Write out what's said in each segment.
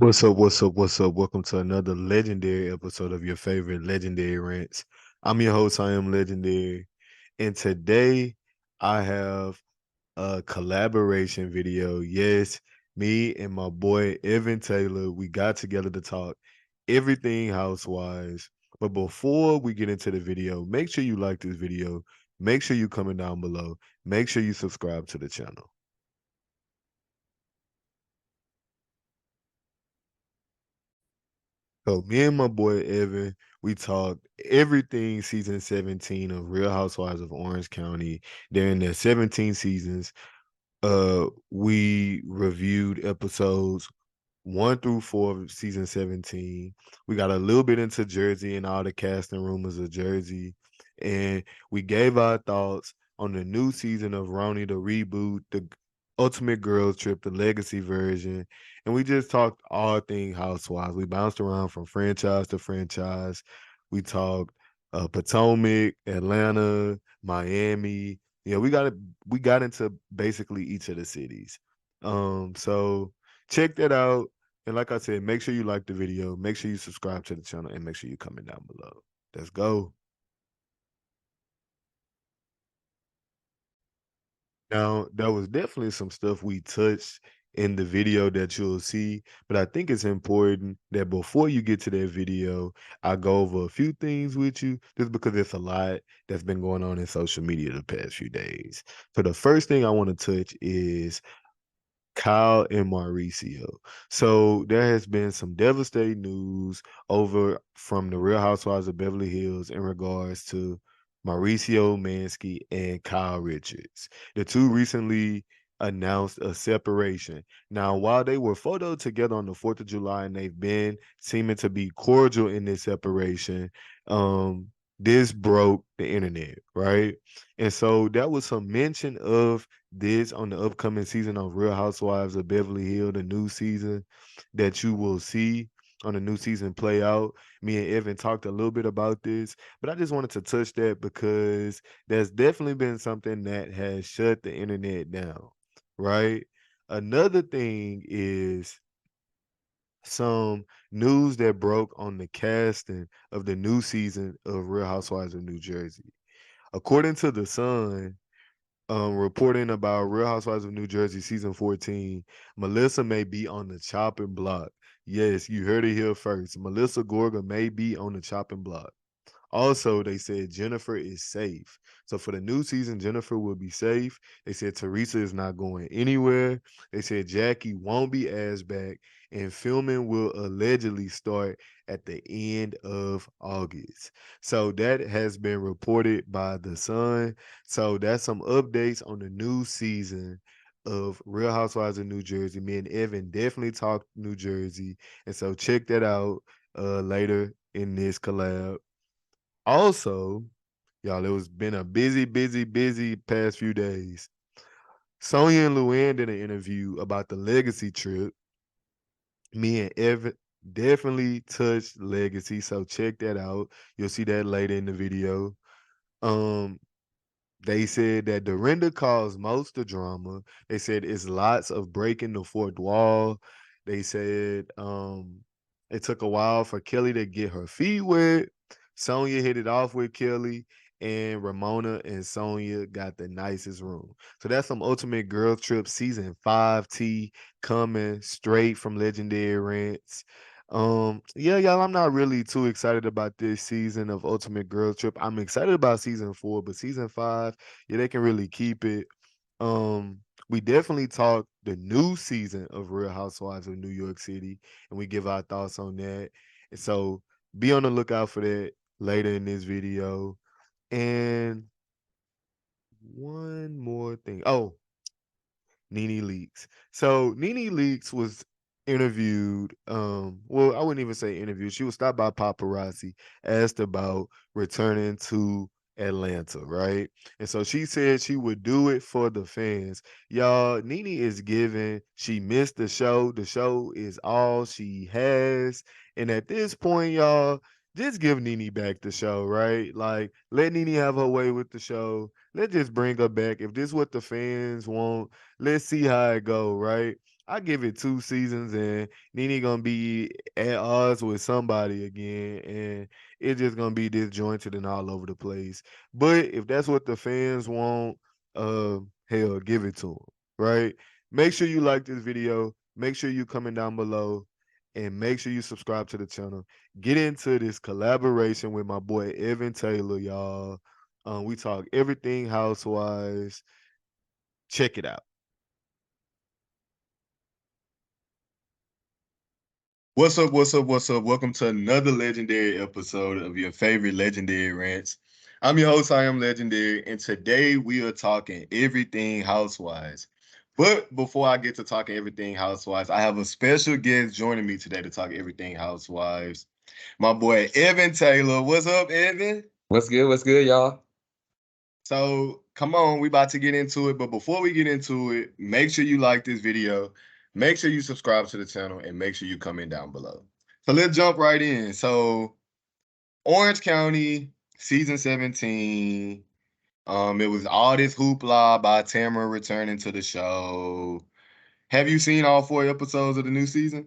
What's up? What's up? What's up? Welcome to another legendary episode of your favorite legendary rants. I'm your host, I am legendary, and today I have a collaboration video. Yes, me and my boy Evan Tailor, we got together to talk everything Housewives. But before we get into the video, make sure you like this video. Make sure you comment down below. Make sure you subscribe to the channel. So me and my boy Evan, we talked everything season 17 of Real Housewives of Orange County. During their 17 seasons, we reviewed episodes 1 through 4 of season 17. We got a little bit into Jersey and all the casting rumors of Jersey. And we gave our thoughts on the new season of RHONY the Reboot, the Ultimate Girls Trip, the legacy version. And we just talked all things Housewives. We bounced around from franchise to franchise. We talked Potomac, Atlanta, Miami. Yeah, we got into basically each of the cities. So check that out. And like I said, make sure you like the video, make sure you subscribe to the channel, and make sure you comment down below. Let's go. Now, there was definitely some stuff we touched in the video that you'll see, but I think it's important that before you get to that video, I go over a few things with you, just because it's a lot that's been going on in social media the past few days. So the first thing I want to touch is Kyle and Mauricio. So there has been some devastating news over from the Real Housewives of Beverly Hills in regards to Mauricio Mansky and Kyle Richards. The two recently announced a separation. Now, while they were photoed together on the 4th of July and they've been seeming to be cordial in this separation, this broke the internet, right? And so that was some mention of this on the upcoming season of Real Housewives of Beverly Hills, the new season that you will see on the new season play out. Me and Evan talked a little bit about this, but I just wanted to touch that because there's definitely been something that has shut the internet down, right? Another thing is some news that broke on the casting of the new season of Real Housewives of New Jersey. According to The Sun, reporting about Real Housewives of New Jersey season 14, Melissa may be on the chopping block. Yes, you heard it here first. Melissa Gorga may be on the chopping block. Also, they said Jennifer is safe. So for the new season, Jennifer will be safe. They said Teresa is not going anywhere. They said Jackie won't be asked back, and filming will allegedly start at the end of August. So that has been reported by The Sun. So that's some updates on the new season of Real Housewives of New Jersey. Me and Evan definitely talked New Jersey. And so check that out later in this collab. Also, y'all, it was been a busy past few days. Sonya and Luann did an interview about the legacy trip. Me and Evan definitely touched legacy, so check that out. You'll see that later in the video. Um, they said that Dorinda caused most of the drama. They said it's lots of breaking the fourth wall. They said it took a while for Kelly to get her feet wet. Sonya hit it off with Kelly, and Ramona and Sonya got the nicest room. So that's some Ultimate Girl Trip season 5 tea coming straight from Legendary Rants. Yeah, y'all, I'm not really too excited about this season of Ultimate Girl Trip. I'm excited about season 4, but season 5, yeah, they can really keep it. Um, we definitely talked the new season of Real Housewives of New York City, and we give our thoughts on that. So be on the lookout for that later in this video. And one more thing. Oh, Nene Leakes. So Nene Leakes was interviewed. Well, I wouldn't even say interviewed. She was stopped by paparazzi, asked about returning to Atlanta, right? And so she said she would do it for the fans. Y'all, Nene is giving. She missed the show. The show is all she has. And at this point, y'all, just give Nene back the show, right? Like, let Nene have her way with the show. Let's just bring her back. If this is what the fans want, let's see how it go, right? I give it 2 seasons and Nene gonna be at odds with somebody again, and it's just gonna be disjointed and all over the place. But if that's what the fans want, hell, give it to them, right? Make sure you like this video. Make sure you comment down below, and make sure you subscribe to the channel. Get into this collaboration with my boy Evan Tailor, y'all. We talk everything Housewives. Check it out. What's up? What's up? What's up? Welcome to another legendary episode of your favorite legendary rants. I'm your host, I am Legendary, and today we are talking everything Housewives. But before I get to talking everything Housewives, I have a special guest joining me today to talk everything Housewives. My boy Evan Tailor. What's up, Evan? What's good? What's good, y'all? So come on, we about to get into it. But before we get into it, make sure you like this video, make sure you subscribe to the channel, and make sure you comment down below. So let's jump right in. So Orange County, season 17. It was all this hoopla by Tamara returning to the show. Have you seen all 4 episodes of the new season?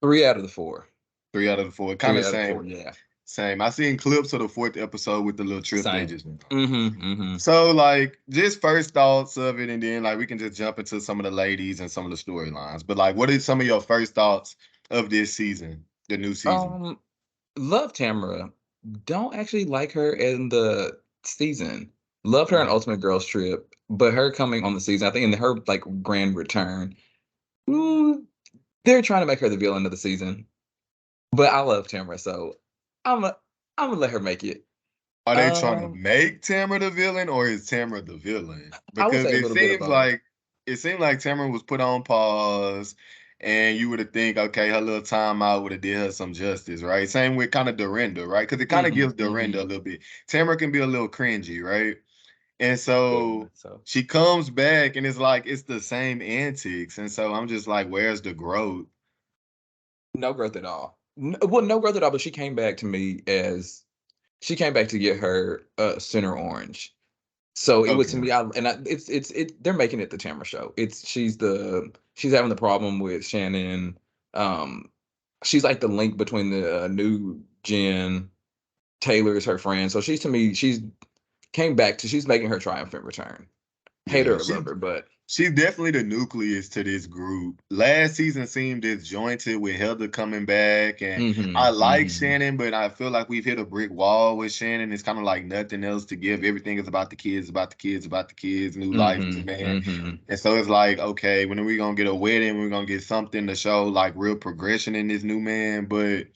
3 out of the 4. 3 out of the 4. Kind 3 of out of same. 4, yeah. Same. I seen clips of the 4th episode with the little trip they Same. just went Mm-hmm. So, like, just first thoughts of it, and then, like, we can just jump into some of the ladies and some of the storylines. But, like, what are some of your first thoughts of this season, the new season? Love Tamara. Don't actually like her in the season. Loved her in Right. Ultimate Girls Trip, but her coming on the season, I think in her like grand return, they're trying to make her the villain of the season. But I love Tamara, so I'm gonna let her make it. Are they trying to Um, make Tamara the villain, or is Tamara the villain? I would Because say a little bit of both. it seemed like Tamara was put on pause, and you would have think, okay, her little timeout would have did her some justice, right? Same with kind of Dorinda, right? Because it kind of gives Dorinda a little bit. Tamara can be a little cringy, right? And Very so much so. she comes back, and it's like it's the same antics, and so I'm just like, where's the growth? No growth at all. Well, no growth at all. But she came back to get her center orange. So it was to Okay, me, they're making it the Tamara show. She's having the problem with Shannon. Um, she's like the link between the new Jen. Taylor is her friend. So she's making her triumphant return. Hate yeah, her or love her, but she's definitely the nucleus to this group. Last season seemed disjointed with Heather coming back, and I like Shannon, but I feel like we've hit a brick wall with Shannon. It's kind of like nothing else to give. Everything is about the kids, about the kids, about the kids, new life, new man. And so it's like, okay, when are we gonna get a wedding? We're gonna get something to show like real progression in this new man, but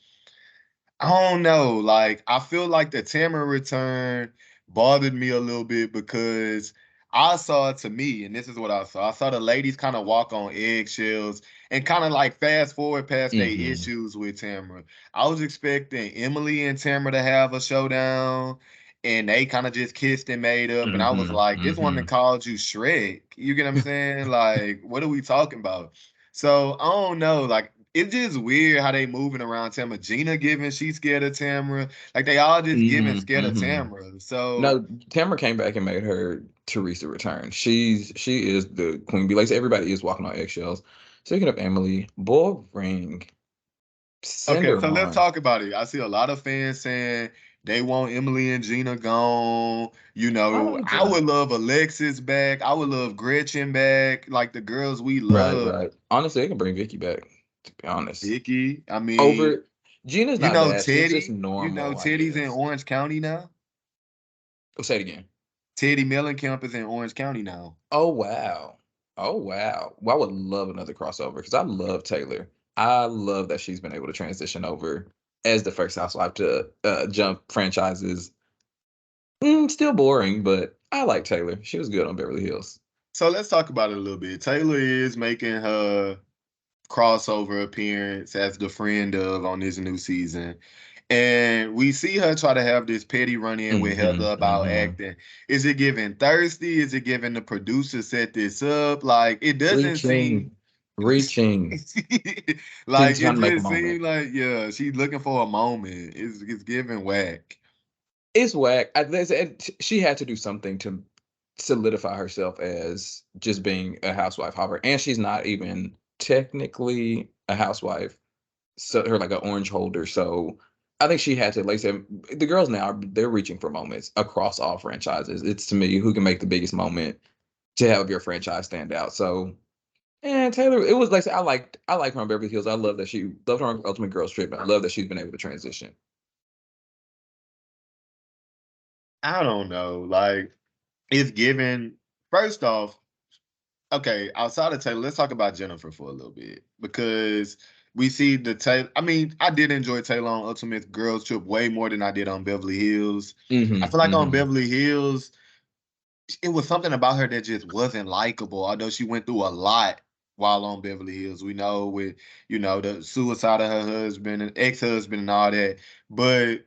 I don't know. Like, I feel like the Tamara return bothered me a little bit because I saw it to me, and this is what I saw. I saw the ladies kind of walk on eggshells and kind of like fast forward past their issues with Tamara. I was expecting Emily and Tamara to have a showdown, and they kind of just kissed and made up. And I was like, this woman called you Shrek. You get what I'm saying? Like, what are we talking about? So I don't know. Like, it's just weird how they moving around Tamara. Gina giving she's scared of Tamara. Like they all just giving scared of Tamara. So no, Tamara came back and made her Teresa return. She is the queen bee. Like everybody is walking on eggshells. Speaking of Emily, boring. Send okay, her so let's on. talk about it. I see a lot of fans saying they want Emily and Gina gone. You I know, like I Gina. would love Alexis back. I would love Gretchen back. Like the girls we Right, love. right. Honestly, they can bring Vicky back. To be honest, Vicky. I mean, over Gina's not bad. She's just Teddy. You know, normal, I Teddy's in guess. Orange County now. Oh, say it again. Teddy Mellencamp is in Orange County now. Oh wow. Oh wow. Well, I would love another crossover because I love Taylor. I love that she's been able to transition over as the first housewife to jump franchises. Still boring, but I like Taylor. She was good on Beverly Hills. So let's talk about it a little bit. Taylor is making her crossover appearance as the friend of on this new season. And we see her try to have this petty run-in with Heather about acting. Is it giving thirsty? Is it giving the producer set this up? Like, it doesn't seem... Reaching. Like, it just seems like, yeah, she's looking for a moment. It's giving whack. It's whack. She had to do something to solidify herself as just being a housewife. However, and she's not even technically a housewife. So her like an orange holder. So I think she had to, like I said, the girls now they're reaching for moments across all franchises. It's to me who can make the biggest moment to have your franchise stand out. So and Taylor, it was like I like her on Beverly Hills. I love that she loved her on Ultimate Girls Trip. I love that she's been able to transition. I don't know. Like, it's given, first off, okay, outside of Taylor, let's talk about Jennifer for a little bit, because we see the Taylor. I mean, I did enjoy Taylor on Ultimate Girls Trip way more than I did on Beverly Hills. I feel like on Beverly Hills, it was something about her that just wasn't likable, although she went through a lot while on Beverly Hills. We know with, the suicide of her husband and ex-husband and all that. But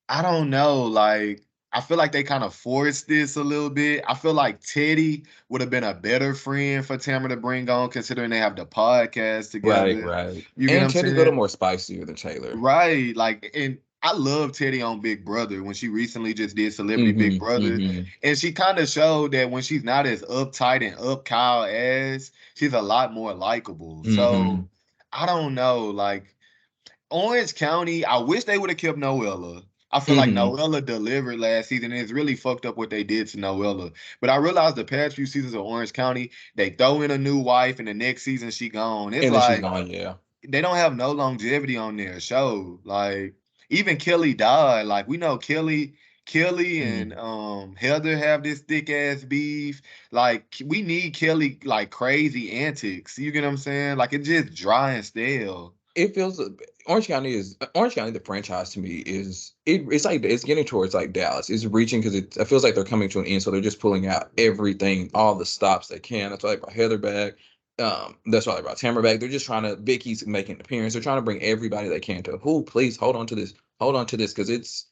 I don't know, like, I feel like they kind of forced this a little bit. I feel like Teddy would have been a better friend for Tamara to bring on, considering they have the podcast together. Right. You get what I'm Teddy's saying? a little more spicier than Taylor. Right. Like, and I love Teddy on Big Brother when she recently just did Celebrity Big Brother. And she kind of showed that when she's not as uptight and up Kyle as, she's a lot more likable. So I don't know. Like, Orange County, I wish they would have kept Noella. I feel like Noella delivered last season, and it's really fucked up what they did to Noella. But I realized the past few seasons of Orange County, they throw in a new wife, and the next season she gone. It's like she's gone, yeah. They don't have no longevity on their show. Like, even Kelly died. Like, we know Kelly and Heather have this thick ass beef. Like, we need Kelly like crazy antics. You get what I'm saying? Like, it's just dry and stale. It feels Orange County, the franchise to me it's like it's getting towards like Dallas. It's reaching because it feels like they're coming to an end, so they're just pulling out everything, all the stops they can. That's why they brought Heather back. That's why they brought Tamara back. They're just trying to Vicky's making an appearance. They're trying to bring everybody they can to please hold on to this because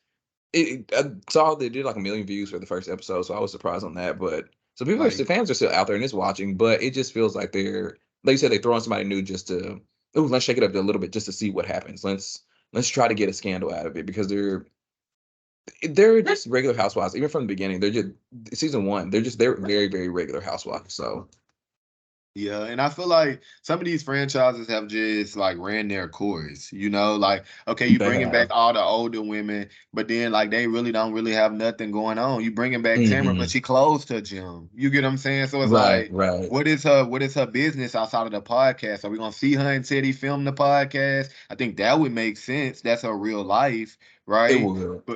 I saw they did like 1 million views for the first episode, so I was surprised on that. But so fans are still out there and it's watching, but it just feels like they're, like you said, they throw on somebody new just to let's shake it up a little bit just to see what happens. Let's try to get a scandal out of it because they're just regular housewives. Even from the beginning, they're just season 1. They're very, very regular housewives. So yeah, and I feel like some of these franchises have just like ran their course, like, okay, you bringing back all the older women, but then like they really don't really have nothing going on. You bringing back Tamara, but she closed her gym. You get what I'm saying? So it's right. What is her business outside of the podcast? Are we gonna see her and Teddy film the podcast? I think that would make sense. That's her real life, right? It would.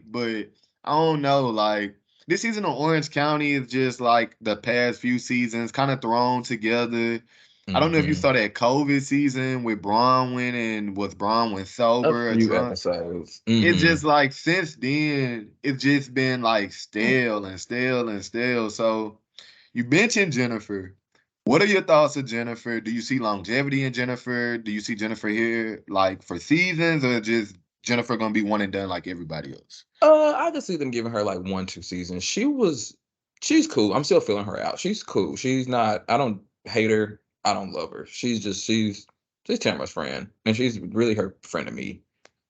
But I don't know, like, this season of Orange County is just like the past few seasons kind of thrown together. I don't know if you saw that COVID season with Bronwyn and was Bronwyn sober? A few episodes. It's just like since then, it's just been like stale and stale and stale. So you mentioned Jennifer. What are your thoughts of Jennifer? Do you see longevity in Jennifer? Do you see Jennifer here like for seasons, or just Jennifer gonna be one and done like everybody else? I just see them giving her like 1-2 seasons. She's cool. I'm still feeling her out. She's cool. She's not. I don't hate her. I don't love her. She's Tamara's friend, and she's really her friend to me.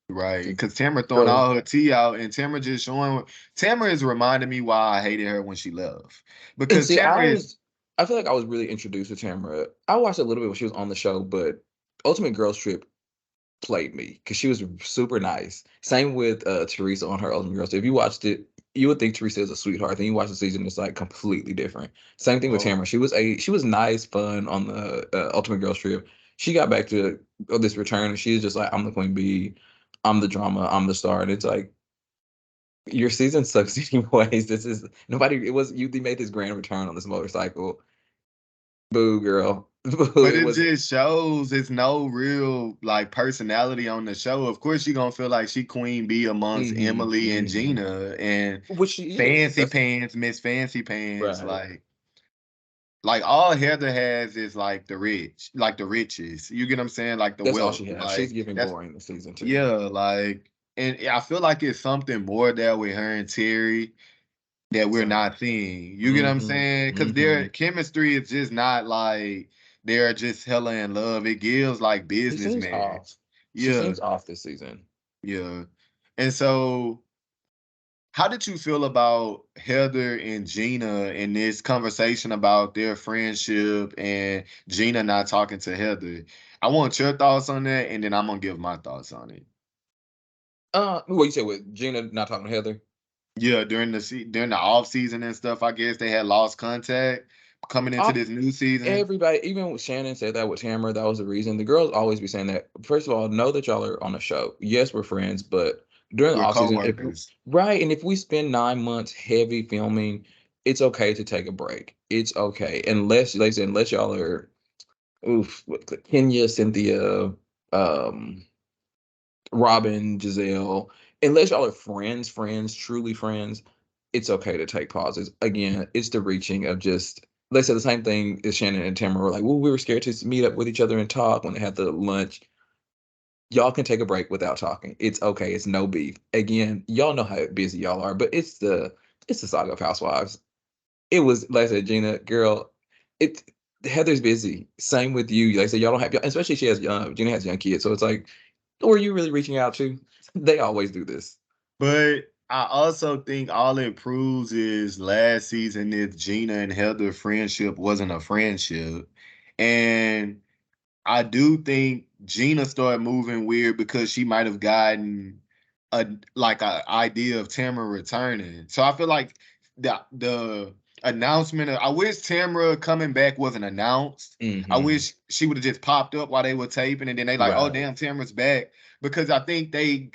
Right, because Tamara throwing all her tea out, and Tamara just showing. Tamara is reminding me why I hated her when she left. Because I feel like I was really introduced to Tamara. I watched a little bit when she was on the show, but Ultimate Girls Trip played me because she was super nice. Same with Teresa on her Ultimate Girls Trip. If you watched it, you would think Teresa is a sweetheart. Then you watch the season, it's like completely different. Same thing with Tamara. She was nice, fun on the Ultimate Girls Trip. She got back to this return, and she's just like, I'm the queen bee. I'm the drama. I'm the star. And it's like, your season sucks anyways. This is nobody. It was you. They made this grand return on this motorcycle. Boo, girl. But it just shows it's no real like personality on the show. Of course, you're gonna feel like she queen bee amongst Emily and Gina and which she Fancy is. Pants, Miss Fancy Pants. Right. Like all Heather has is like the rich, like the riches. You get what I'm saying? Like the That's all wealth. she has. Like She's giving that's boring this season too. yeah, like and I feel like it's something more there with her and Terry that we're not seeing. You get what I'm saying? Because their chemistry is just not like they're just hella in love. It gives like She seems businessmen. off. She Yeah, seems off this season. yeah. And so, how did you feel about Heather and Gina in this conversation about their friendship and Gina not talking to Heather? I want your thoughts on that, and then I'm gonna give my thoughts on it. What you say with Gina not talking to Heather? Yeah, during the off season and stuff, I guess they had lost contact coming into this new season. Everybody, even with Shannon said that with Tamara, that was the reason. The girls always be saying that. First of all, know that y'all are on a show. Yes, we're friends, but during the We're off season, coworkers. right, and if we spend 9 months heavy filming, it's okay to take a break. It's okay, unless, like I said, unless y'all are, Kenya, Cynthia, Robin, Giselle, unless y'all are friends, truly friends, it's okay to take pauses. Again, it's the reaching of just, let's say the same thing as Shannon and Tamara were like, well, we were scared to meet up with each other and talk when they had the lunch. Y'all can take a break without talking. It's okay. It's no beef. Again, y'all know how busy y'all are, but it's the saga of Housewives. It was, like I said, Gina, girl, it Heather's busy. Same with you. Like I said, y'all don't have, especially Gina has young kids, so it's like, who are you really reaching out to? They always do this. But I also think all it proves is last season if Gina and Heather friendship wasn't a friendship. And I do think Gina started moving weird because she might have gotten a idea of Tamara returning. So I feel like the announcement I wish Tamara coming back wasn't announced. I wish she would have just popped up while they were taping and then they like, oh damn, Tamara's back. Because I think they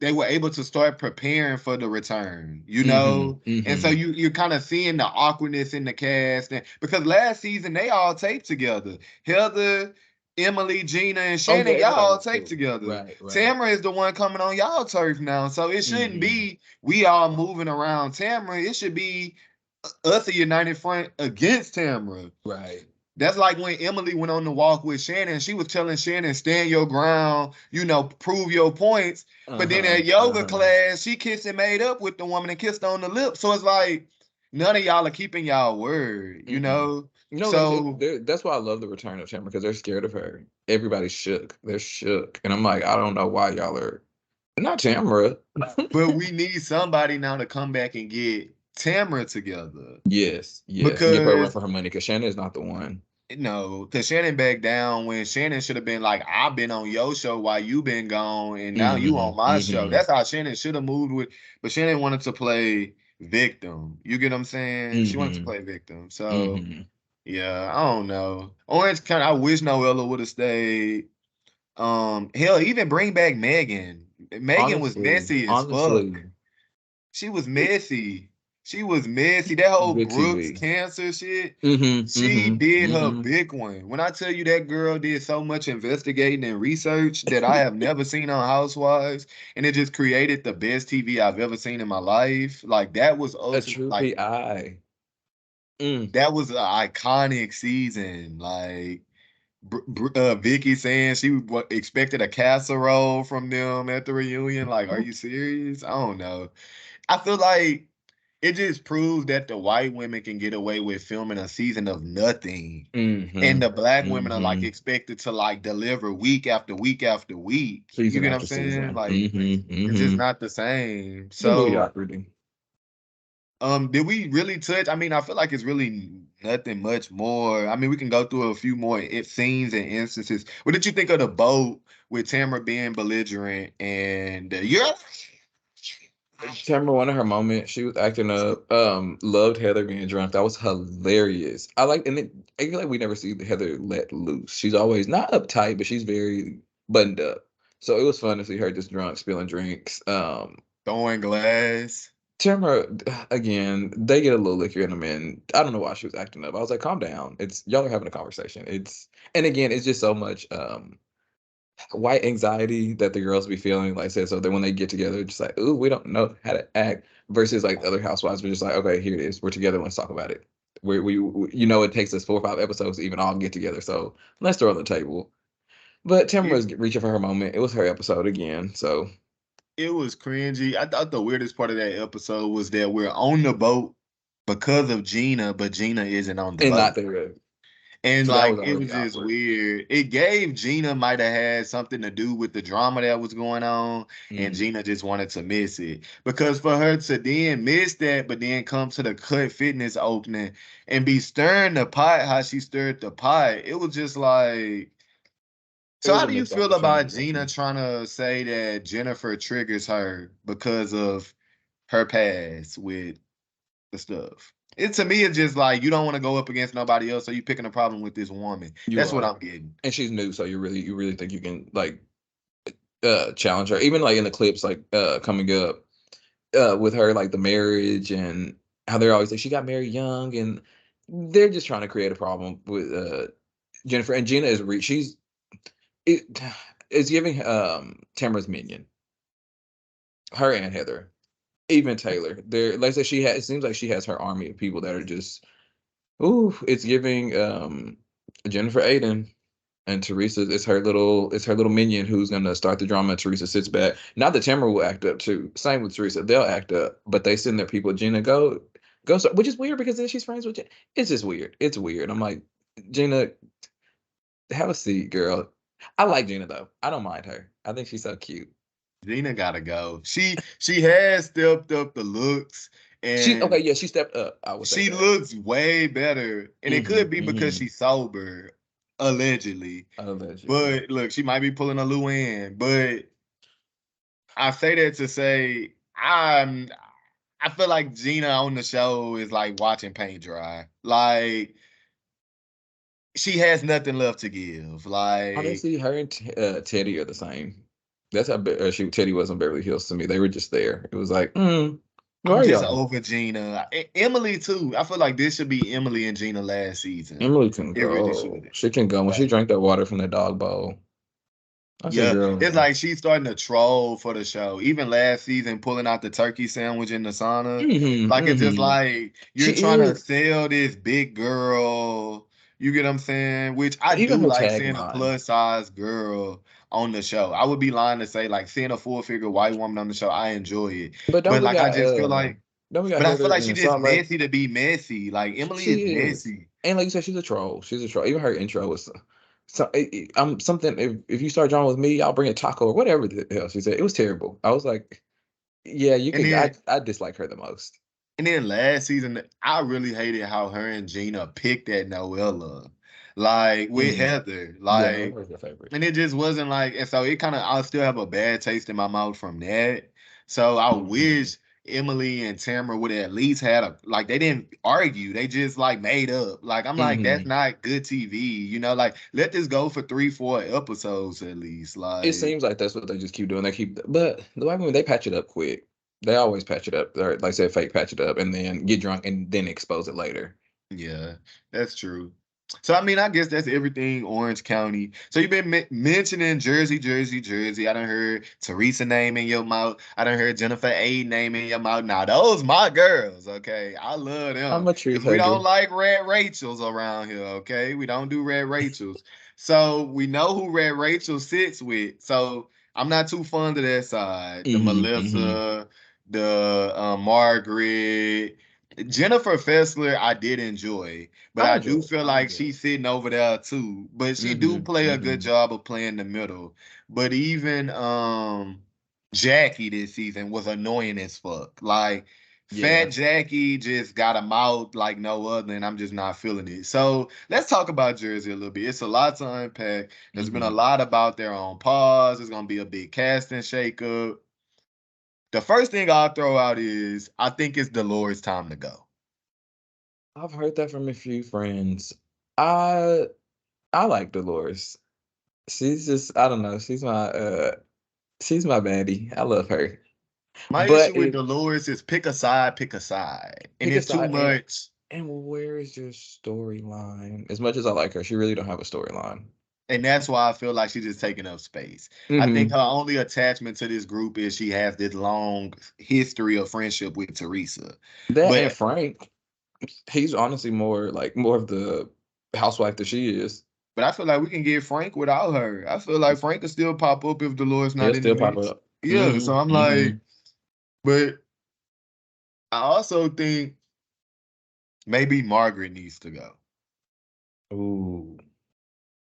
were able to start preparing for the return, you know? And so you're kind of seeing the awkwardness in the cast. And because last season they all taped together. Heather, Emily, Gina, and Shannon, y'all all taped together. Right. Tamara is the one coming on y'all turf now. So it shouldn't be we all moving around Tamara. It should be us a united front against Tamara. Right. That's like when Emily went on the walk with Shannon. She was telling Shannon, stand your ground, prove your points. But then at yoga class, she kissed and made up with the woman and kissed on the lips. So it's like, none of y'all are keeping y'all word, you know? So that's why I love the return of Tamara, because they're scared of her. Everybody's shook. They're shook. And I'm like, I don't know why y'all are not Tamara. But we need somebody now to come back and get Tamara together. Yes. Because and give her a run for her money, because Shannon is not the one. No, because Shannon backed down when Shannon should have been like, I've been on your show while you been gone, and now you on my show. That's how Shannon should have moved with, but Shannon wanted to play victim. You get what I'm saying? She wanted to play victim. So yeah, I don't know. Orange I wish Noella would have stayed. Hell, even bring back Megan. Megan was messy as fuck. She was messy. She was messy. That whole Brooks cancer shit. She did her big one. When I tell you that girl did so much investigating and research that I have never seen on Housewives, and it just created the best TV I've ever seen in my life. Like that was a true PI. That was an iconic season. Like Vicky saying she expected a casserole from them at the reunion. Like, are you serious? I don't know. I feel like it just proves that the white women can get away with filming a season of nothing. And the black women are like expected to like deliver week after week after week. You get what I'm saying? Like it's just not the same. So did we really touch? I mean, I feel like it's really nothing much more. I mean, we can go through a few more scenes and instances. What did you think of the boat with Tamara being belligerent and Tamara wanted her moment. She was acting up. Loved Heather being drunk. That was hilarious. I feel like we never see Heather let loose. She's always not uptight, but she's very buttoned up. So it was fun to see her just drunk, spilling drinks. Throwing glass. Tamara, again, they get a little liquor in them, and I don't know why she was acting up. I was like, calm down. It's y'all are having a conversation. And again, it's just so much white anxiety that the girls be feeling. Like I said, so that when they get together, just like, ooh, we don't know how to act. Versus like other housewives, we're just like, okay, here it is. We're together. Let's talk about it. It takes us 4 or 5 episodes to even all get together. So let's throw it on the table. But Tamara was reaching for her moment. It was her episode again. So it was cringy. I thought the weirdest part of that episode was that we're on the boat because of Gina, but Gina isn't on the and not boat. there. And So that like was it already was just awkward. weird. It gave Gina might have had something to do with the drama that was going on, and Gina just wanted to miss it. Because for her to then miss that, but then come to the Cut Fitness opening and be stirring the pot how she stirred the pot, it was just like. It So was how a do you missed feel about opportunity. Gina trying to say that Jennifer triggers her because of her past with the stuff? To me, it's just like you don't want to go up against nobody else, so you picking a problem with this woman. You That's what are. I'm getting. And she's new, so you really think you can like challenge her. Even like in the clips like coming up with her, like the marriage and how they're always like she got married young, and they're just trying to create a problem with Jennifer. And Gina is she's it is giving Tamara's minion, her and Heather, even Taylor. They're like I said, it seems like she has her army of people that are just ooh, it's giving Jennifer Aiden. And Teresa is her little minion who's gonna start the drama. Teresa sits back. Not that Tamara will act up too. Same with Teresa. They'll act up, but they send their people. Gina, go. Which is weird because then she's friends with Gina. It's just weird. It's weird. I'm like, Gina, have a seat, girl. I like Gina though. I don't mind her. I think she's so cute. Gina gotta go. She has stepped up the looks, Okay, and yeah, she stepped up. I would say she that. looks way better. And it could be because she's sober, allegedly. Allegedly. But look, she might be pulling a Luann. But I say that to say I feel like Gina on the show is like watching paint dry. Like she has nothing left to give. Like Honestly, her and Teddy are the same. That's how Teddy was on Beverly Hills to me. They were just there. It was like, where I'm are just y'all? over Gina. Emily too. I feel like this should be Emily and Gina last season. Emily can It really go. should. She can go. When she Like, drank that water from the dog bowl, I said, yeah, girl, it's like she's starting to troll for the show. Even last season, pulling out the turkey sandwich in the sauna. Like it's just like she you're trying to is. sell this big girl. You get what I'm saying? Which I Even do her like seeing a tagline. plus size girl on the show. I would be lying to say like seeing a full figure white woman on the show. I enjoy it, But but like I just feel like, but I feel Heather like in she's the just Salt Lake. messy to be messy. Like Emily is She is. messy. And like you said, she's a troll. She's a troll. Even her intro was I'm something. If you start drawing with me, I'll bring a taco or whatever the hell she said. It was terrible. I was like, yeah, you And can. then I dislike her the most. And then last season, I really hated how her and Gina picked at Noella, like with Heather, Yeah, no, like, her was your favorite. and it just wasn't like, and so it kind of, I still have a bad taste in my mouth from that. So I wish Emily and Tamara would have at least had like, they didn't argue, they just like made up. Like, I'm like, that's not good TV, like, let this go for 3-4 episodes at least. It Like, seems like that's what they just keep doing. But the white women, they patch it up quick. They always patch it up, or like I said, fake patch it up, and then get drunk and then expose it later. yeah, that's true. So I mean, I guess that's everything Orange County. So you've been mentioning Jersey, Jersey, Jersey. I done heard Teresa name in your mouth. I done heard Jennifer A name in your mouth. Now those my girls, okay? I love I'm them. a truth Cause we don't hugger. like Red Rachels around here, okay? We don't do Red Rachels. So we know who Red Rachel sits with. So I'm not too fond of that side. The Melissa, the Margaret. Jennifer Fessler, I did enjoy, but I I enjoy do it. feel I like enjoy it. she's sitting over there too. But she do play a good job of playing the middle. But even Jackie this season was annoying as fuck. Like Fat Yeah. Jackie just got a mouth like no other, and I'm just not feeling it. So let's talk about Jersey a little bit. It's a lot to unpack. There's been a lot about their own pause. There's gonna be a big casting shakeup. The first thing I'll throw out is I think it's Dolores' time to go. I've heard that from a few friends. I I like Dolores. She's just I don't know. She's my baddie. I love her. My issue with Dolores is pick a side, and it's too much. And where is your storyline? As much as I like her, she really don't have a storyline. And that's why I feel like she's just taking up space. I think her only attachment to this group is she has this long history of friendship with Teresa. And Frank, he's honestly more of the housewife that she is. But I feel like we can get Frank without her. I feel like Frank could still pop up if Dolores not in the mix. Pop up. Yeah, so I'm like, but I also think maybe Margaret needs to go. Ooh.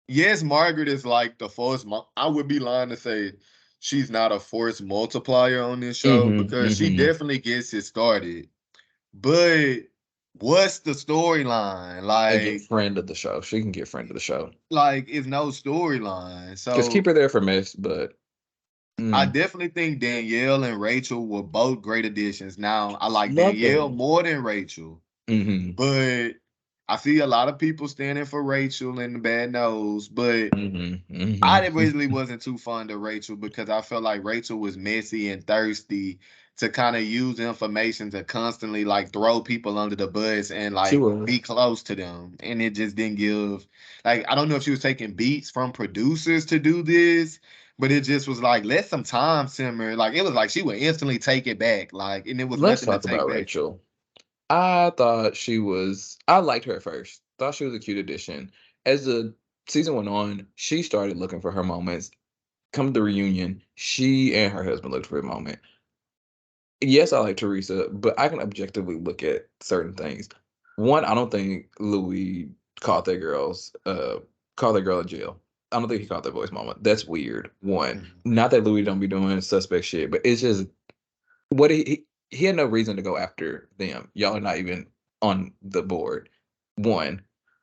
Yes, Margaret is like the force. I would be lying to say she's not a force multiplier on this show because she definitely gets it started. But what's the storyline? Like, get friend of the show. She can get friend of the show. Like, it's no storyline. So just keep her there for Miss, but I definitely think Danielle and Rachel were both great additions. Now, I like Danielle more than Rachel. But I see a lot of people standing for Rachel and the bad nose, but I really wasn't too fond of Rachel because I felt like Rachel was messy and thirsty to kind of use information to constantly like throw people under the bus and like be close to them. And it just didn't give, like, I don't know if she was taking beats from producers to do this, but it just was like, let some time simmer. Like, it was like she would instantly take it back. Like, and it was Let's nothing talk to take about back. Rachel. I thought I liked her at first. Thought she was a cute addition. As the season went on, she started looking for her moments. Come to the reunion, she and her husband looked for a moment. Yes, I like Teresa, but I can objectively look at certain things. One, I don't think Louis caught that girl in jail. I don't think he caught that voice moment. That's weird. One, not that Louis don't be doing suspect shit, but it's just what he had no reason to go after them. Y'all are not even on the board. One.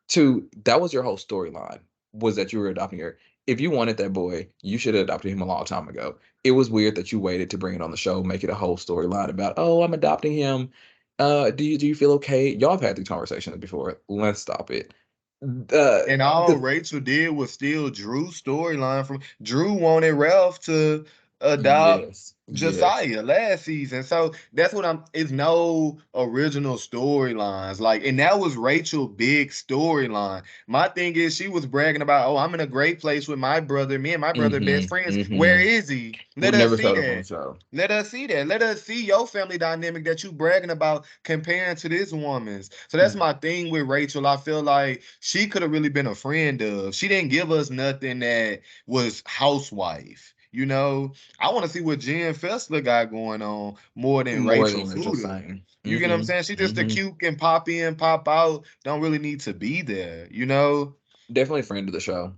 Two, that was your whole storyline, was that you were adopting her. If you wanted that boy, you should have adopted him a long time ago. It was weird that you waited to bring it on the show, make it a whole storyline about, oh, I'm adopting him. Do you feel okay? Y'all have had these conversations before. Let's stop it. And all Rachel did was steal Drew's storyline from Drew wanted Ralph to adopt Josiah last season. So that's what it's no original storylines. Like, and that was Rachel's big storyline. My thing is she was bragging about, oh, I'm in a great place with my brother. Me and my brother best friends. Where is he? Let us see that. Let us see that. Let us see your family dynamic that you bragging about comparing to this woman's. So that's my thing with Rachel. I feel like she could have really been a friend of. She didn't give us nothing that was housewife. You know, I want to see what Jen Fessler got going on more than Rachel Fuda. You get what I'm saying? She just a cute can pop in, pop out. Don't really need to be there, you know? Definitely a friend of the show.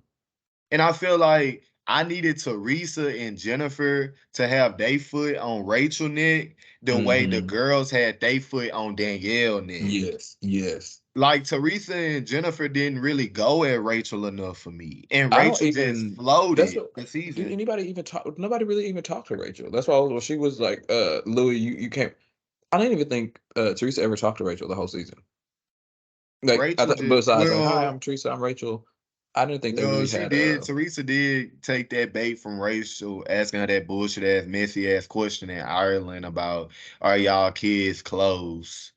And I feel like I needed Teresa and Jennifer to have their foot on Rachel neck the way the girls had their foot on Danielle neck. Yes. Like Teresa and Jennifer didn't really go at Rachel enough for me, and Rachel just floated the season. Nobody really even talked to Rachel. That's why she was like, Louis, you can't. I didn't even think Teresa ever talked to Rachel the whole season. Like, besides, like, hi, I'm Teresa, I'm Rachel. I didn't think they really had. Teresa did take that bait from Rachel, asking her that bullshit ass, messy ass question in Ireland about, are y'all kids close?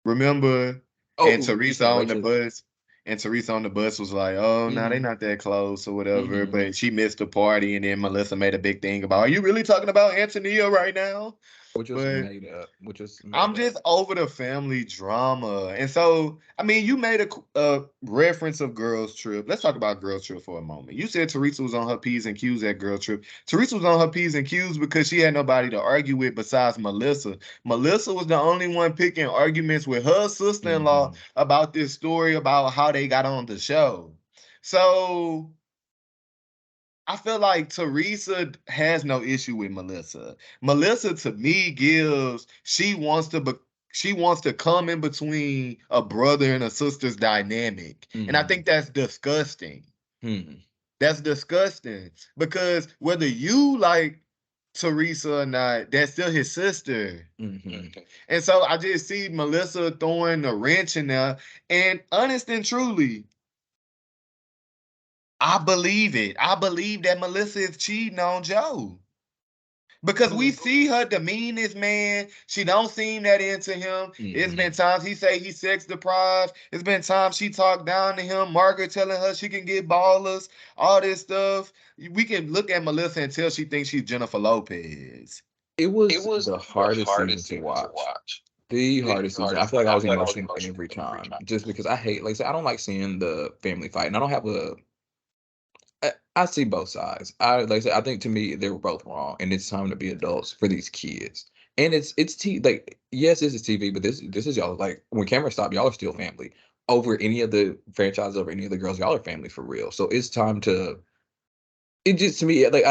Remember? And Teresa on the bus. And Teresa on the bus was like, oh, no, they're not that close or whatever. But she missed the party. And then Melissa made a big thing about, are you really talking about Antonia right now? Which was made up. I'm just over the family drama. And so, I mean, you made a reference of Girls Trip. Let's talk about Girls Trip for a moment. You said Teresa was on her P's and Q's at Girls Trip. Teresa was on her P's and Q's because she had nobody to argue with besides Melissa. Melissa was the only one picking arguments with her sister-in-law about this story about how they got on the show. So I feel like Teresa has no issue with Melissa. Melissa, to me, she wants to come in between a brother and a sister's dynamic. And I think that's disgusting. That's disgusting because whether you like Teresa or not, that's still his sister. And so I just see Melissa throwing a wrench in there. And honest and truly, I believe it. I believe that Melissa is cheating on Joe. Because we see her demean this man. She don't seem that into him. It's been times he say he's sex deprived. It's been times she talked down to him. Margaret telling her she can get ballers, all this stuff. We can look at Melissa and tell she thinks she's Jennifer Lopez. It was the hardest season to watch. The hardest season. I feel like I was emotional every time. Just because I hate, like I said, I don't like seeing the family fight. And I don't have I see both sides. Like I said, I think to me they were both wrong, and it's time to be adults for these kids. And it's like, yes, this is TV, but this is y'all. Like, when cameras stop, y'all are still family. Over any of the franchises, over any of the girls, y'all are family for real. So it's time to. It just, to me, like,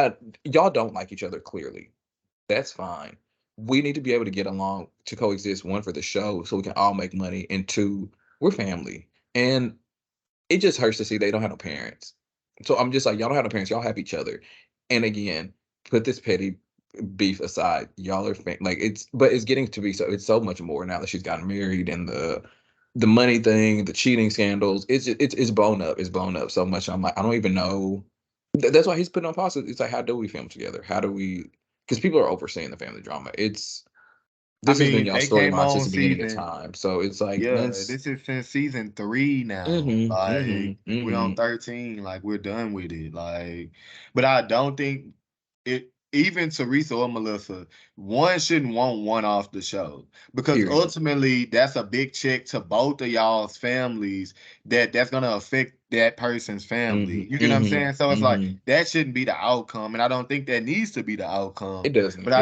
y'all don't like each other clearly. That's fine. We need to be able to get along to coexist. One, for the show, so we can all make money, and two, we're family. And it just hurts to see they don't have no parents. So I'm just like, y'all don't have no parents. Y'all have each other. And again, put this petty beef aside. Y'all are like, but it's getting to be so. It's so much more now that she's gotten married, and the money thing, the cheating scandals. It's blown up. It's blown up so much. I'm like, I don't even know. That's why he's putting on pause. It's like, how do we film together? How do we? Because people are overseeing the family drama. This has been y'all storyline since the beginning of time. So it's like, this is since season 3 now. We're on 13. Like, we're done with it. Like, but I don't think it. Even Teresa or Melissa, one shouldn't want one off the show, because ultimately that's a big check to both of y'all's families. That's gonna affect that person's family. You get what I'm saying? So it's like, that shouldn't be the outcome, and I don't think that needs to be the outcome. It doesn't. But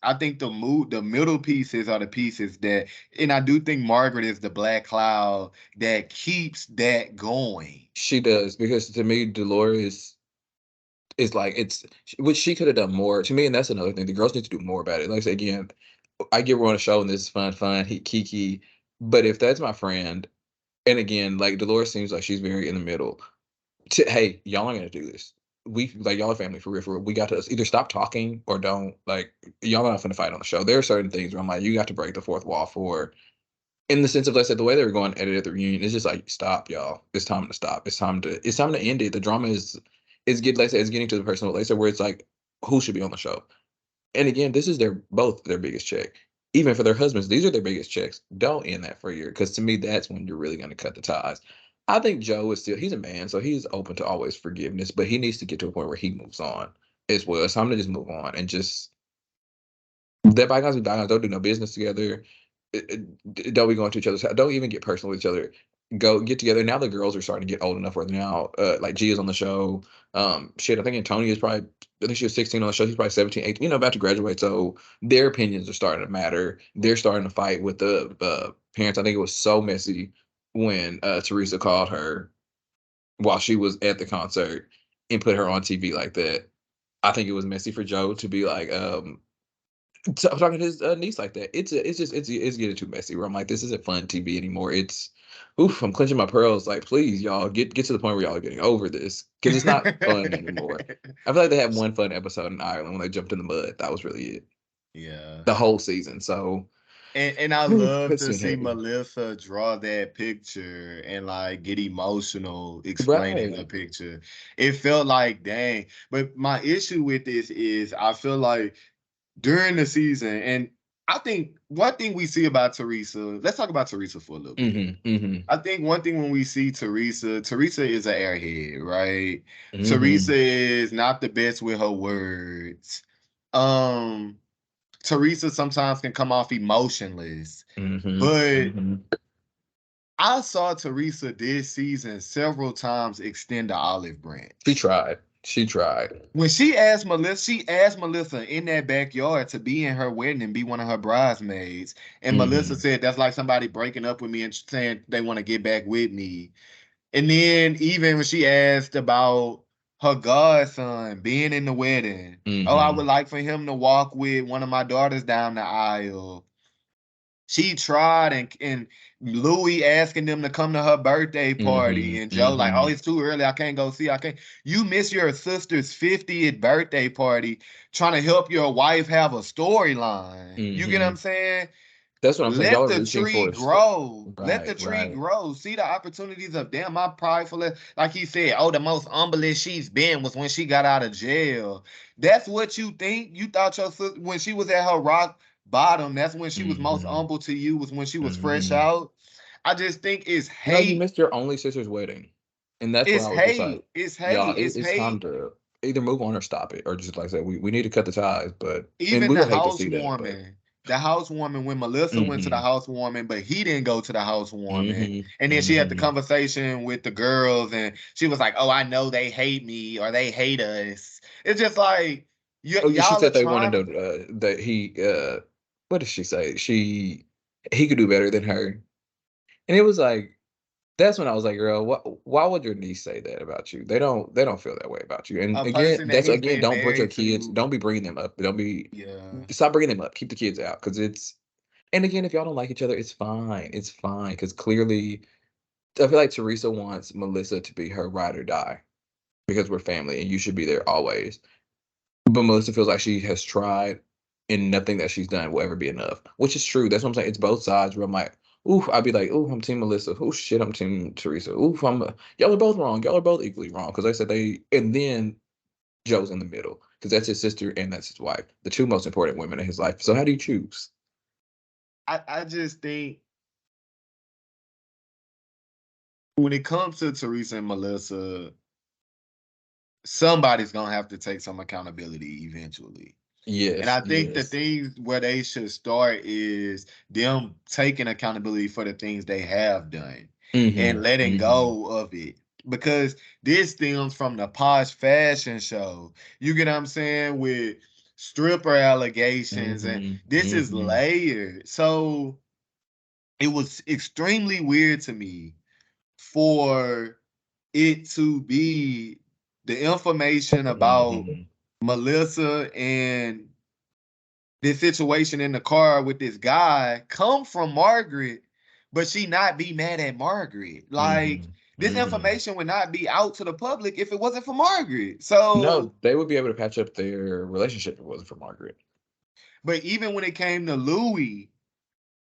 I think the middle pieces are the pieces that, and I do think Margaret is the black cloud that keeps that going. She does, because to me, Dolores is like, which she could have done more. To me, and that's another thing. The girls need to do more about it. Like I said, again, I get we're on a show and this is fun, Kiki. But if that's my friend, and again, like, Dolores seems like she's very in the middle. Hey, y'all aren't gonna do this. Y'all are family for real, for real. We got to either stop talking or don't. Like, y'all are not gonna fight on the show. There are certain things where I'm like, you got to break the fourth wall for. In the sense of, like I said, the way they were going at it at the reunion, it's just like, stop, y'all. It's time to stop. It's time to end it. The drama is getting, like I said, it's getting to the personal, like I said, where it's like, who should be on the show? And again, this is both their biggest check. Even for their husbands, these are their biggest checks. Don't end that for a year, because to me, that's when you're really going to cut the ties. I think Joe is he's a man, so he's open to always forgiveness, but he needs to get to a point where he moves on as well. It's time to just move on and just that bygones be bygones. Don't do no business together. Don't be going to each other's house. Don't even get personal with each other. Go get together. Now the girls are starting to get old enough where now, like, Gia's on the show. I think Antonia is probably, I think she was 16 on the show. She's probably 17, 18, about to graduate. So their opinions are starting to matter. They're starting to fight with the parents. I think it was so messy when Teresa called her while she was at the concert and put her on TV like that. I think it was messy for Joe to be like, talking to his niece like that. It's getting too messy where I'm like, this isn't fun TV anymore. I'm clenching my pearls. Like, please, y'all, get to the point where y'all are getting over this, because it's not fun anymore. I feel like they had one fun episode in Ireland when they jumped in the mud. That was really it. Yeah. The whole season. So. And I love to see Melissa draw that picture and, like, get emotional explaining the picture. It felt like, dang. But my issue with this is, I feel like during the season, and I think one thing we see about Teresa, let's talk about Teresa for a little bit. I think one thing when we see Teresa is an airhead, right? Teresa is not the best with her words. Teresa sometimes can come off emotionless, but I saw Teresa this season several times extend the olive branch. She tried. When she asked Melissa in that backyard to be in her wedding and be one of her bridesmaids. And Melissa said, that's like somebody breaking up with me and saying they want to get back with me. And then even when she asked about her godson being in the wedding, I would like for him to walk with one of my daughters down the aisle. She tried, and Louis asking them to come to her birthday party, and Joe like, oh, it's too early. I can't go see. You miss your sister's 50th birthday party trying to help your wife have a storyline. You get what I'm saying? That's what I'm saying. Let Y'all are the reaching tree for grow. Let the right, tree right. grow. See the opportunities of damn, I'm prideful. Like he said, oh, the most humblest she's been was when she got out of jail. That's what you think? You thought your sister, when she was at her rock bottom, that's when she was most humble to you, was when she was fresh out. I just think it's No, you hate. missed your only sister's wedding. And that's where It's I was just like, hate. It's y'all, hate. It's it's time hate. to either move on or stop it. Or just like I said, we need to cut the ties. But and Even we the would hate to see that, but housewarming, when Melissa went to the housewarming, but he didn't go to the housewarming. And then she had the conversation with the girls, and she was like, "Oh, I know they hate me or they hate us." It's just like oh yeah, she y'all are said they wanted trying. to that he what did she say? He could do better than her. And it was like that's when I was like, girl, why would your niece say that about you? They don't feel that way about you. And A again, person that that's he's again, been don't put your married kids, to. don't be bringing them up. Don't be Yeah, stop bringing them up. Keep the kids out because it's and again, if y'all don't like each other, it's fine. It's fine because clearly, I feel like Teresa wants Melissa to be her ride or die because we're family and you should be there always. But Melissa feels like she has tried and nothing that she's done will ever be enough, which is true. That's what I'm saying. It's both sides where I'm like, ooh, I'd be like, ooh, I'm team Melissa. Oh shit, I'm team Teresa. Ooh, y'all are both wrong. Y'all are both equally wrong. Because I said and then Joe's in the middle because that's his sister and that's his wife, the two most important women in his life. So how do you choose? I just think when it comes to Teresa and Melissa, somebody's gonna have to take some accountability eventually. And Yes, I think the yes. things where they should start is them taking accountability for the things they have done and letting go of it. Because this stems from the posh fashion show. You get what I'm saying? With stripper allegations, and this is layered. So it was extremely weird to me for it to be the information about Melissa and this situation in the car with this guy come from Margaret, but she not be mad at Margaret. Like this information would not be out to the public if it wasn't for Margaret. No, So, they would be able to patch up their relationship if it wasn't for Margaret. but even when it came to Louis,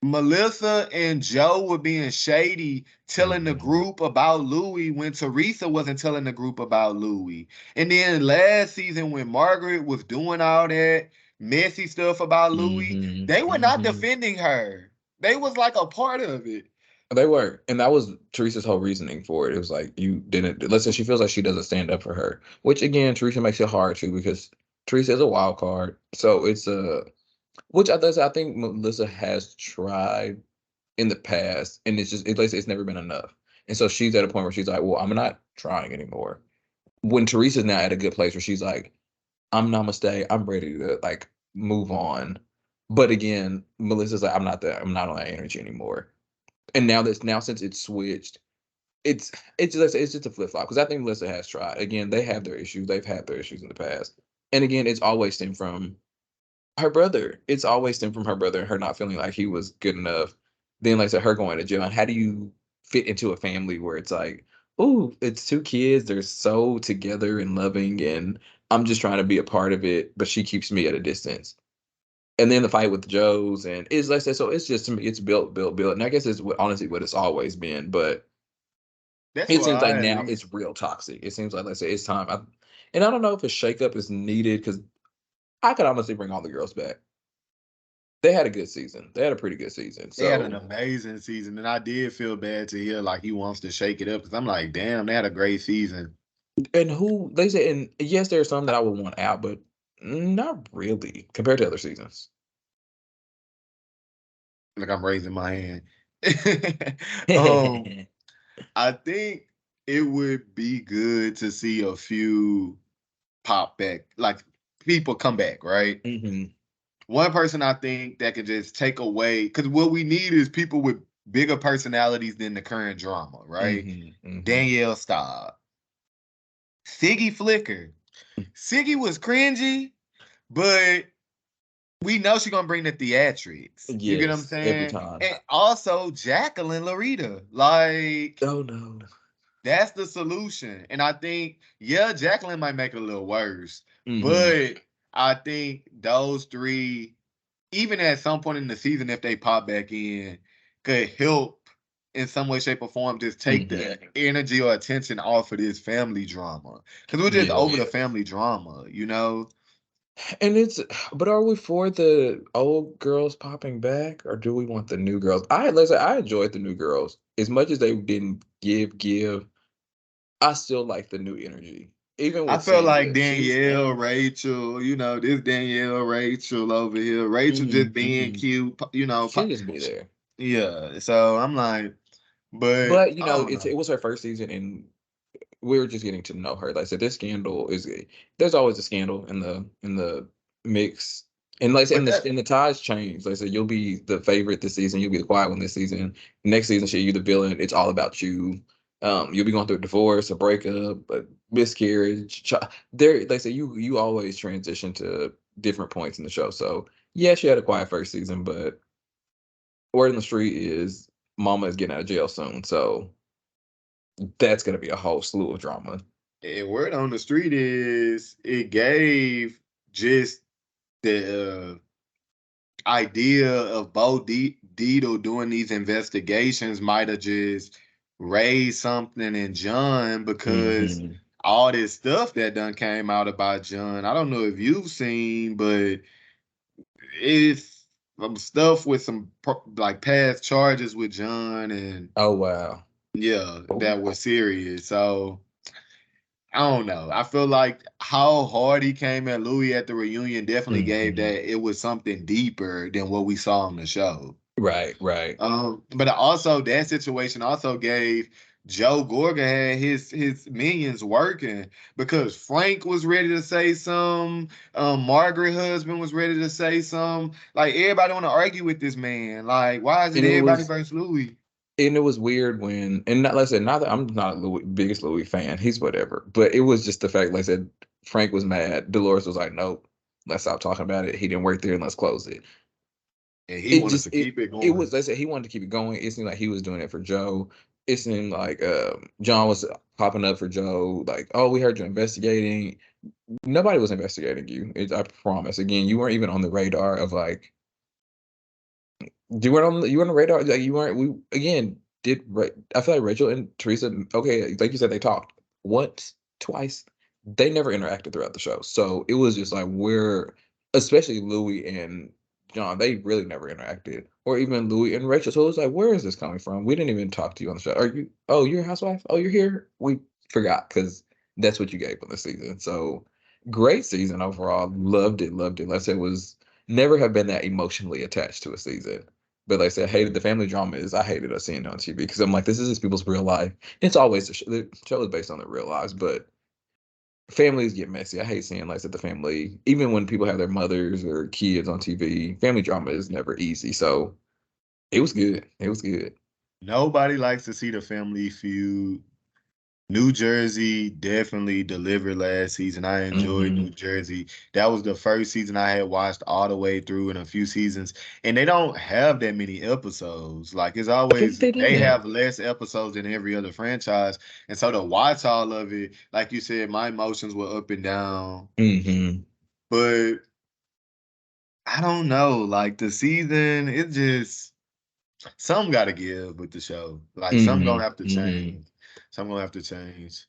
Melissa and Joe were being shady, telling the group about Louis when Teresa wasn't telling the group about Louis. And then last season, when Margaret was doing all that messy stuff about Louis, they were not defending her. They was like a part of it. They were, and that was Teresa's whole reasoning for it. It was like you didn't. Let's say she feels like she doesn't stand up for her, which again, Teresa makes it hard too because Teresa is a wild card. So it's a which I think Melissa has tried in the past, and it's never been enough. And so she's at a point where she's like, well, I'm not trying anymore. When Teresa's now at a good place where she's like, I'm namaste, I'm ready to like move on. But again, Melissa's like, I'm not on that energy anymore. And now since it's switched, it's just a flip flop because I think Melissa has tried. Again, they have their issues. They've had their issues in the past, and again, it's always stemmed from her brother. It's always stemmed from her brother and her not feeling like he was good enough. Then, like I said, her going to jail. And how do you fit into a family where it's like, oh, it's two kids. They're so together and loving, and I'm just trying to be a part of it, but she keeps me at a distance. And then the fight with the Joes, and it's like I said, so it's just to me, it's built. And I guess it's honestly what it's always been, but That's it why seems like I at now least it's real toxic. It seems like, let's say, it's time. And I don't know if a shakeup is needed because I could honestly bring all the girls back. They had a good season. They had a pretty good season. they had an So, amazing season, and I did feel bad to hear like he wants to shake it up because I'm like, damn, they had a great season. and who they said, and yes, there are some that I would want out, but not really compared to other seasons. Like I'm raising my hand. um, I think it would be good to see a few pop back, like people come back, right? One person I think that could just take away, because what we need is people with bigger personalities than the current drama, right? Danielle Staub, Siggy Flicker. Siggy was cringy, but we know she's gonna bring the theatrics. You get what I'm Yes, every saying? time. And also Jacqueline Larita. Like, Oh no. that's the solution. And I think, yeah, Jacqueline might make it a little worse, but I think those three even at some point in the season, if they pop back in, could help in some way, shape, or form just take the energy or attention off of this family drama. Because we're just over the family drama, you know? And but are we for the old girls popping back, or do we want the new girls? Let's say I enjoyed the new girls as much as they didn't give. I still like the new energy, even I with felt like Sandra. Danielle, Rachel, you know, this Danielle, Rachel over here. Rachel just being cute, you know. She'll just be there. Yeah. So I'm like, but But you know, it was her first season, and we were just getting to know her. Like I said, this scandal there's always a scandal in the mix. And like I said, and the ties change. Like I said, you'll be the favorite this season, you'll be the quiet one this season. Next season, you're the villain. It's all about you. You'll be going through a divorce, a breakup, a miscarriage. There, like I said, you always transition to different points in the show. So yeah, she had a quiet first season, but word on the street is Mama is getting out of jail soon. So that's gonna be a whole slew of drama. And word on the street is it gave just the idea of Bo Dietl doing these investigations might have just raised something in John because all this stuff that done came out about John. I don't know if you've seen, but it's some stuff with some like past charges with John and oh wow, yeah, that was serious. So I don't know. I feel like how hard he came at Louis at the reunion definitely gave that it was something deeper than what we saw on the show. Right. But also that situation also gave Joe Gorga had his minions working because Frank was ready to say some, Margaret husband was ready to say some. Like everybody want to argue with this man. Like why is it everybody versus Louis? And it was weird when, and not, like I said, not that I'm not a biggest Louis fan. He's whatever. But it was just the fact, like I said, Frank was mad. Dolores was like, nope, let's stop talking about it. He didn't work there and let's close it. And he wanted to keep it going. It was, like I said, he wanted to keep it going. It seemed like he was doing it for Joe. It seemed like John was popping up for Joe, like, oh, we heard you're investigating. Nobody was investigating you. I promise. Again, you weren't even on the radar of like, you weren't on the radar. Like you weren't. We again did. I feel like Rachel and Teresa. Okay, like you said, they talked once, twice. They never interacted throughout the show, so it was just like especially Louis and John. They really never interacted, or even Louis and Rachel. So it was like, where is this coming from? We didn't even talk to you on the show. Are you? Oh, you're a housewife. Oh, you're here. We forgot because that's what you gave on the season. So great season overall. Loved it. Loved it. Like I said, was never have been that emotionally attached to a season. But like I said, I hated the family drama I hated us seeing it on TV because I'm like, this is people's real life. It's always the show is based on their real lives, but families get messy. I hate seeing like that the family, even when people have their mothers or kids on TV, family drama is never easy. So it was good. It was good. Nobody likes to see the family feud. New Jersey definitely delivered last season. I enjoyed New Jersey. That was the first season I had watched all the way through in a few seasons. And they don't have that many episodes. Like it's always they have less episodes than every other franchise. And so to watch all of it, like you said, my emotions were up and down. But I don't know. Like the season, it just something gotta give with the show. Like something gonna have to change. Something gonna have to change.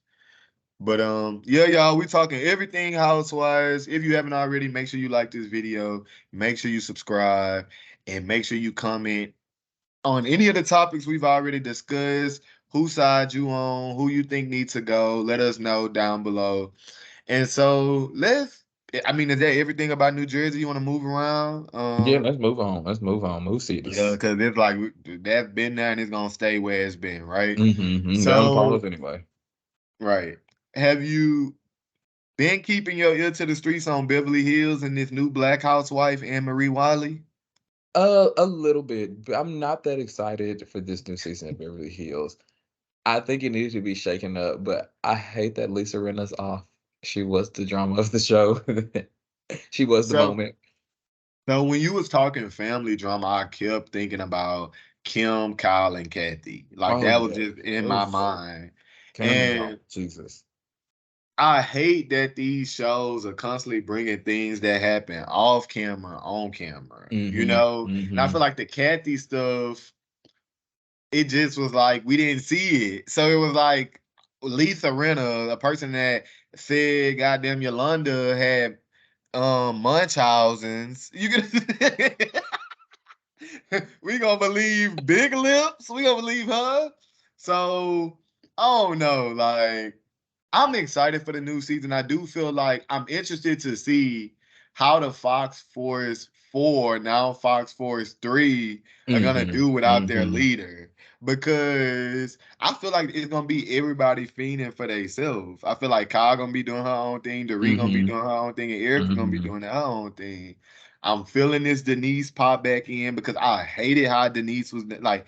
But yeah, y'all, we talking everything Housewives. If you haven't already, make sure you like this video, make sure you subscribe, and make sure you comment on any of the topics we've already discussed, whose side you on, who you think needs to go. Let us know down below. And so I mean, is that everything about New Jersey? You want to move around? Yeah, let's move on. Let's move on. Move cities. Yeah, because it's like that's been there and it's gonna stay where it's been, right? So anyway. Right. Have you been keeping your ear to the streets on Beverly Hills and this new Black housewife, Anne-Marie Wiley? A little bit, but I'm not that excited for this new season of Beverly Hills. I think it needs to be shaken up, but I hate that Lisa Rinna's off. She was the drama of the show. She was the moment. So when you was talking family drama, I kept thinking about Kim, Kyle, and Kathy. Like that was just in my mind. And Jesus. I hate that these shows are constantly bringing things that happen off camera, on camera, you know? And I feel like the Kathy stuff, it just was like, we didn't see it. So it was like Lisa Rinna, a person that said goddamn Yolanda had Munchausen's. You can we gonna believe Big Lips? We gonna believe her? So I don't know, like I'm excited for the new season. I do feel like I'm interested to see how the Fox Force 4, now Fox Force 3, are gonna do without their leader. Because I feel like it's gonna be everybody fiending for themselves. I feel like Kyle gonna be doing her own thing, Doree gonna be doing her own thing, and Erica gonna be doing her own thing. I'm feeling this Denise pop back in because I hated how Denise was like.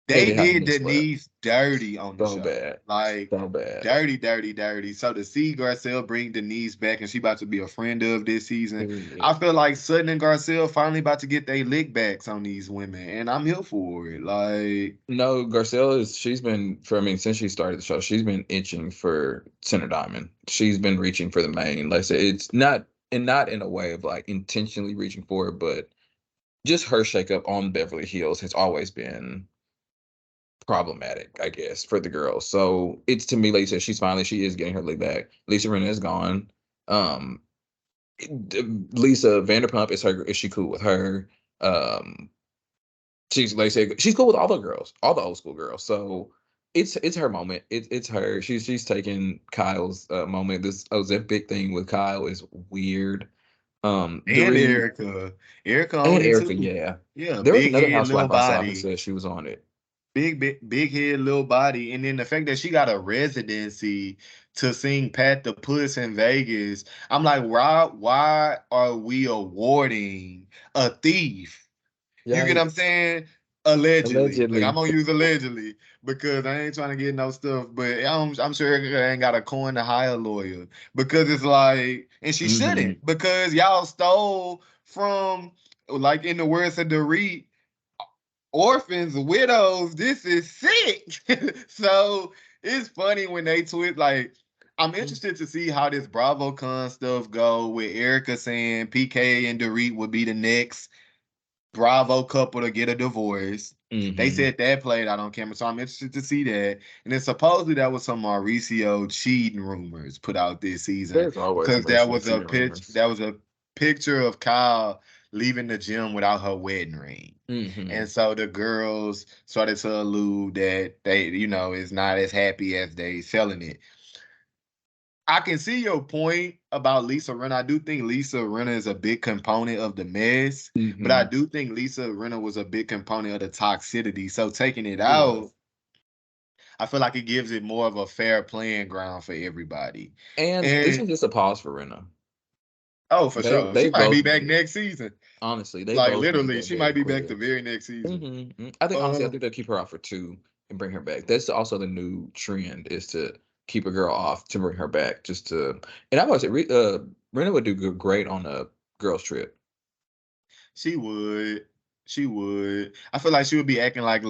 They did Denise dirty on the so show. Bad. Like, so bad. Dirty, dirty, dirty. So to see Garcelle bring Denise back and she about to be a friend of this season, I feel like Sutton and Garcelle finally about to get their lick backs on these women, and I'm here for it. Like, no, Garcelle she's been since she started the show, she's been itching for Center Diamond. She's been reaching for the main. Like I said, it's not in a way of like intentionally reaching for it, but just her shakeup on Beverly Hills has always been problematic, I guess, for the girls. So it's, to me, like you said, she is getting her lead back. Lisa Rinna is gone. Lisa Vanderpump is she cool with her? She's, like I said, she's cool with all the girls, all the old school girls. So it's her moment. It's her. She's taking Kyle's moment. This Ozempic thing with Kyle is weird. and Erica on and it Erica, too. yeah. Yeah, There was big another head, little housewife I saw who body. said she was on it. Big head, little body, and then the fact that she got a residency to sing "Pat the Puss" in Vegas. I'm like, why are we awarding a thief? You get what I'm saying? Allegedly. Like, I'm gonna use allegedly because I ain't trying to get no stuff, but I'm sure Erica ain't got a coin to hire a lawyer because it's like, and she shouldn't because y'all stole from, like in the words of Dorit, orphans, widows. This is sick. So it's funny when they tweet. Like, I'm interested to see how this BravoCon stuff go with Erica saying PK and Dorit would be the next Bravo couple to get a divorce. They said that played out on camera, so I'm interested to see that. And then supposedly that was some Mauricio cheating rumors put out this season. There's always because there was a picture of Kyle leaving the gym without her wedding ring. And so the girls started to allude that they, is not as happy as they selling it. I can see your point about Lisa Rinna. I do think Lisa Rinna is a big component of the mess, but I do think Lisa Rinna was a big component of the toxicity. So taking it out, I feel like it gives it more of a fair playing ground for everybody. And this is just a pause for Rinna. Oh, for sure. She might be back next season. Honestly, they like literally, she might be back the very next season. I think they'll keep her off for 2 and bring her back. That's also the new trend, is to keep a girl off to bring her back, just to. And I would say Rinna would do great on a girls trip. She would. She would. I feel like she would be acting like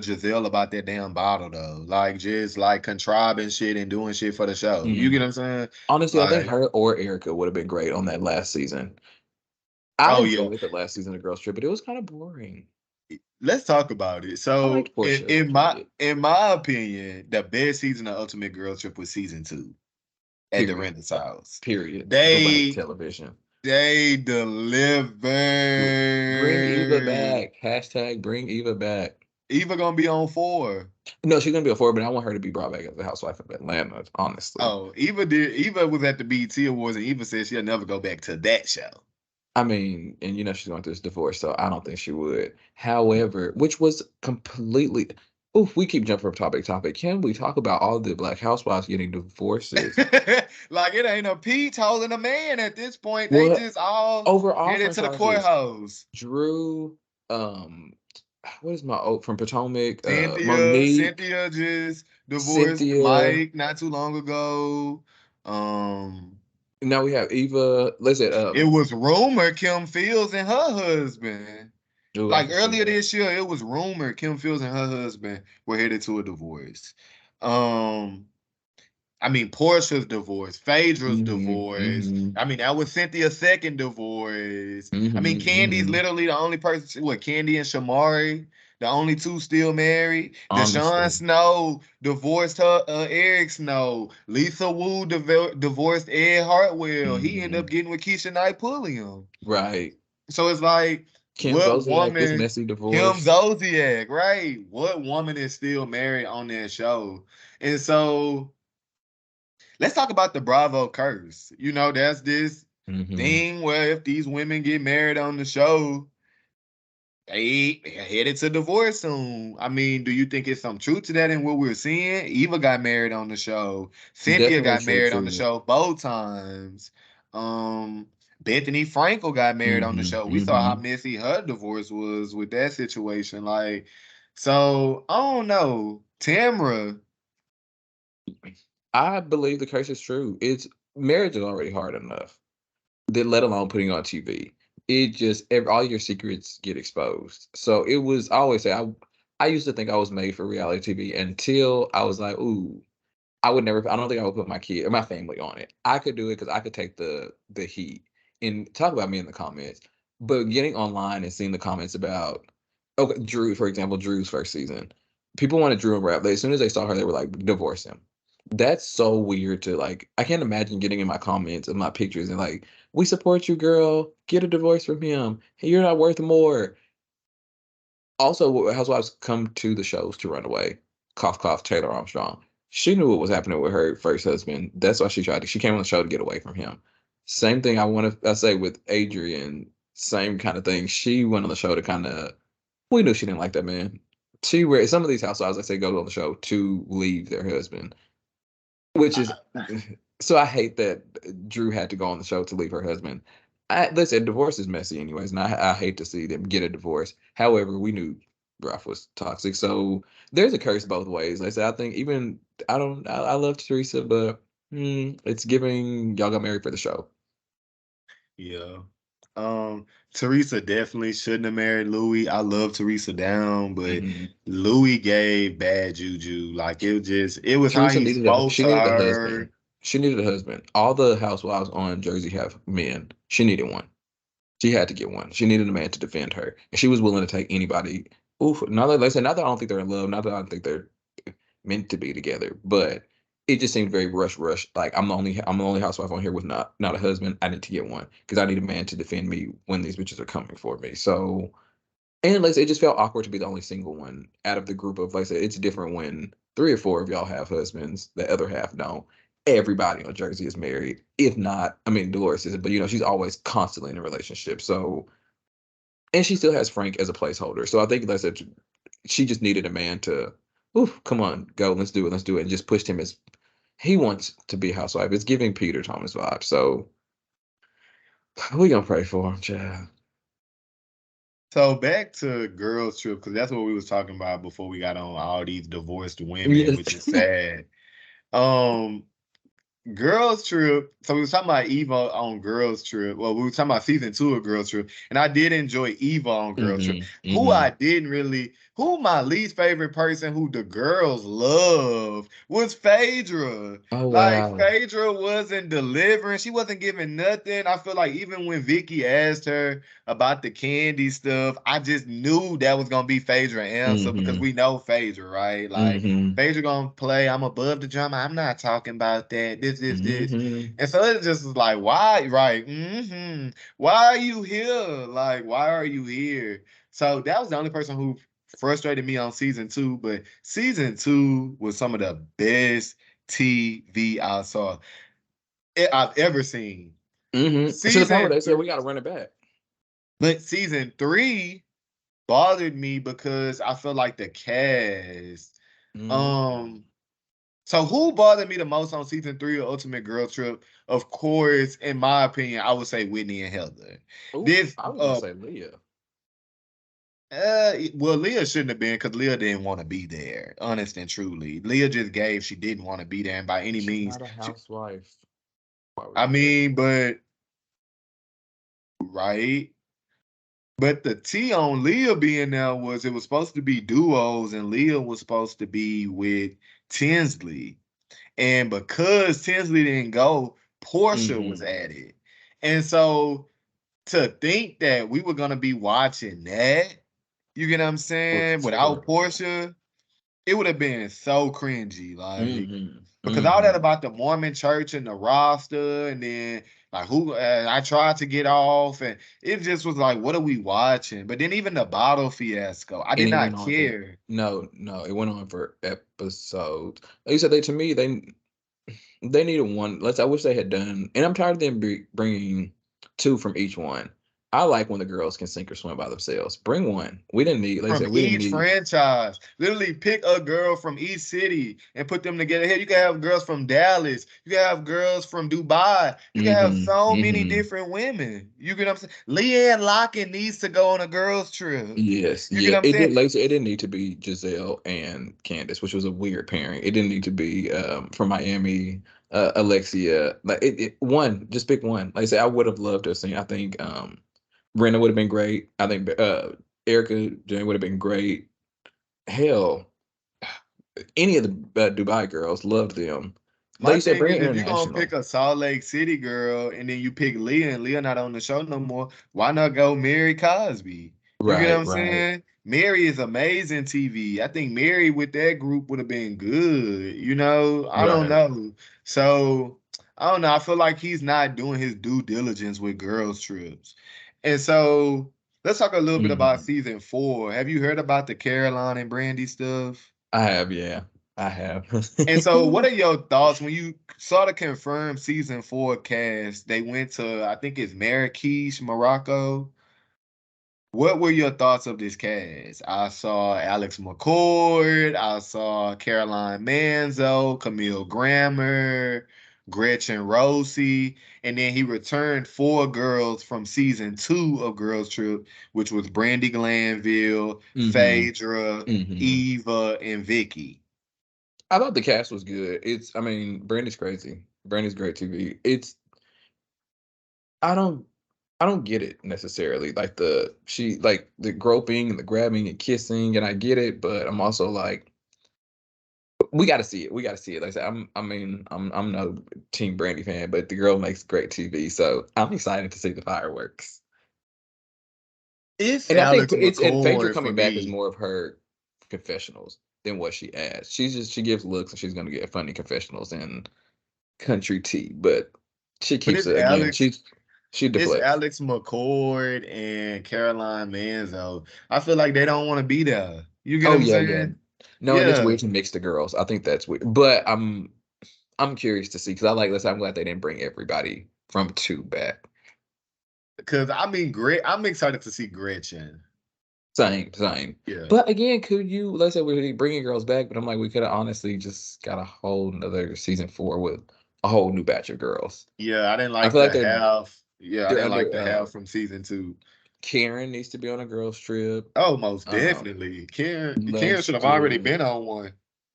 Giselle about that damn bottle though, like just like contriving shit and doing shit for the show. You get what I'm saying? Honestly, I think her or Erica would have been great on that last season. I enjoyed the last season of Girls Trip, but it was kind of boring. Let's talk about it. So, in my opinion, the best season of Ultimate Girls Trip was season 2 at the Rantz house. Period. Television. They delivered. Bring Eva back. Hashtag bring Eva back. Eva gonna be on 4. No, she's gonna be on 4, but I want her to be brought back as the housewife of Atlanta, honestly. Oh, Eva was at the BET Awards, and Eva said she'll never go back to that show. I mean, and she's going through this divorce, so I don't think she would. However, which was completely. Oof, we keep jumping from topic to topic. Can we talk about all the Black housewives getting divorces? Like, it ain't a peach holding a man at this point. They just all headed to the courthouse. Drew, what is my from Potomac? Cynthia just divorced Mike not too long ago. Now we have Eva. Listen, it was rumored Kim Fields and her husband. Like earlier this year, it was rumored Kim Fields and her husband were headed to a divorce. I mean, Portia's divorce, Phaedra's divorce. I mean, that was Cynthia's second divorce. I mean, Candy's literally the only person. What, Candy and Shamari, the only two still married. Deshaun Snow divorced her, Eric Snow. Lisa Wu divorced Ed Hartwell. He ended up getting with Keisha Knight Pulliam. Right. So it's like, Kim what Zolciak, woman? this messy divorce. Kim Zolciak, right? What woman is still married on that show? And so let's talk about the Bravo curse. You know, that's this thing where if these women get married on the show, they headed to divorce soon. I mean, do you think it's some truth to that in what we're seeing? Eva got married on the show. Cynthia got married on the show both times. Bethany Frankel got married on the show. We saw how messy her divorce was with that situation. Like, so I don't know. Tamra. I believe the curse is true. Marriage is already hard enough, let alone putting on TV. It just all your secrets get exposed. So it was. I always say I used to think I was made for reality TV until I was like, ooh, I would never. I don't think I would put my kid or my family on it. I could do it because I could take the heat and talk about me in the comments. But getting online and seeing the comments about, okay, Drew, for example, Drew's first season, people wanted Drew and rap. As soon as they saw her, they were like, divorce him. That's so weird to like. I can't imagine getting in my comments and my pictures and like, we support you, girl. Get a divorce from him. Hey, you're not worth more. Also, Housewives come to the shows to run away. Cough, cough, Taylor Armstrong. She knew what was happening with her first husband. That's why she came on the show to get away from him. Same thing I say with Adrian, same kind of thing. She went on the show to we knew she didn't like that man. Some of these housewives, I say, go on the show to leave their husband, which is, so I hate that Drew had to go on the show to leave her husband. Listen, divorce is messy anyways, and I hate to see them get a divorce. However, we knew Ralph was toxic, so there's a curse both ways. Like I said, I think I love Teresa, but it's giving y'all got married for the show. Yeah. Teresa definitely shouldn't have married Louis. I love Teresa down, but Louis gave bad juju. Like it was Teresa how he spoke to her. A husband. She needed a husband. All the housewives on Jersey have men. She needed one. She had to get one. She needed a man to defend her, and she was willing to take anybody. Oof. Not that I don't think they're in love. Not that I don't think they're meant to be together, but it just seemed very rush. Like I'm the only housewife on here with not a husband. I need to get one because I need a man to defend me when these bitches are coming for me. So, and like I said, it just felt awkward to be the only single one out of the group of, like I said, it's different when 3 or 4 of y'all have husbands, the other half don't. Everybody on Jersey is married. If not, I mean, Dolores isn't, but she's always constantly in a relationship. So, and she still has Frank as a placeholder. So I think that's it. She just needed a man to, come on, go, let's do it, and just pushed him as he wants to be a housewife. It's giving Peter Thomas vibes. So we gonna pray for him, child. So back to Girls Trip, because that's what we was talking about before we got on all these divorced women, which is sad. Girls Trip. So we were talking about Eva on Girls Trip. Well, we were talking about season 2 of Girls Trip, and I did enjoy Eva on Girls Trip. Who my least favorite person who the girls love was Phaedra. Oh, wow. Like Phaedra wasn't delivering. She wasn't giving nothing. I feel like even when Vicky asked her about the candy stuff, I just knew that was gonna be Phaedra answer because we know Phaedra, right? Like Phaedra gonna play, I'm above the drama. I'm not talking about that. This. And so it just was like, why? Right. Why are you here? Like, why are you here? So that was the only person who frustrated me on season 2, but season 2 was some of the best TV I've ever seen. To the point where they said we got to run it back. But season 3 bothered me because I feel like the cast. So who bothered me the most on season 3 of Ultimate Girl Trip? Of course, in my opinion, I would say Whitney and Heather. I was gonna say Leah. Well, Leah shouldn't have been because Leah didn't want to be there. Honest and truly, Leah just gave she didn't want to be there, and by any means, not a housewife. I mean, but right. But the T on Leah being there was it was supposed to be duos, and Leah was supposed to be with Tinsley. And because Tinsley didn't go, Portia was added. And so to think that we were gonna be watching that, you get what I'm saying, without Portia, it would have been so cringy, like because all that about the Mormon church and the roster, and then like who I tried to get off, and it just was like, what are we watching? But then even the bottle fiasco, I did not care. No, it went on for episodes. Like you said, to me, they needed one. I wish they had done, and I'm tired of them bringing 2 from each one. I like when the girls can sink or swim by themselves. Bring one. We didn't need, like I said, we didn't need franchise. Literally pick a girl from each city and put them together. Here, you can have girls from Dallas. You can have girls from Dubai. You can have so many different women. You get what I'm saying? Leanne Locken needs to go on a girls trip. Yes, you get what I'm saying? It didn't need to be Giselle and Candace, which was a weird pairing. It didn't need to be from Miami, Alexia. Like just pick one. Like I said, I would have loved to have seen. I think Brenna would have been great. I think Erica Jane would have been great. Hell, any of the Dubai girls loved them. Like you said, if you're gonna pick a Salt Lake City girl and then you pick Leah and Leah not on the show no more, why not go Mary Cosby? You get what I'm saying? Mary is amazing TV. I think Mary with that group would have been good. You know, I don't know. So I don't know. I feel like he's not doing his due diligence with girls trips. And so let's talk a little bit about season 4. Have you heard about the Caroline and Brandy stuff? I have, yeah. I have. And so what are your thoughts when you saw the confirmed season 4 cast? They went to, I think it's Marrakech, Morocco. What were your thoughts of this cast? I saw Alex McCord. I saw Caroline Manzo, Camille Grammer, Gretchen Rossi, and then he returned 4 girls from season 2 of Girls Trip, which was Brandy Glanville, Phaedra, Eva, and Vicky. I thought the cast was good. Brandy's crazy. Brandy's great TV. I don't get it necessarily. Like the groping and the grabbing and kissing, and I get it, but I'm also like, we got to see it. We got to see it. Like I said, I'm no Team Brandy fan, but the girl makes great TV, so I'm excited to see the fireworks. It's and Alex I think McCord Phaedra coming back me. is more of her confessionals than what she adds. She gives looks, and she's going to get funny confessionals and country tea, but she keeps it again. Alex, she deflects. It's Alex McCord and Caroline Manzo. I feel like they don't want to be there. You get what I'm saying? Yeah. No, and it's weird to mix the girls. I think that's weird, but I'm curious to see, because I'm glad they didn't bring everybody from 2 back. Because I'm excited to see Gretchen. Same. Yeah. But again, could you? Let's say we're bringing girls back, but I'm like, we could have honestly just got a whole another season 4 with a whole new batch of girls. Yeah, I didn't like the half. Yeah, I didn't like the half from season 2. Karen needs to be on a girls trip. Oh, most definitely. Karen should have already been on one.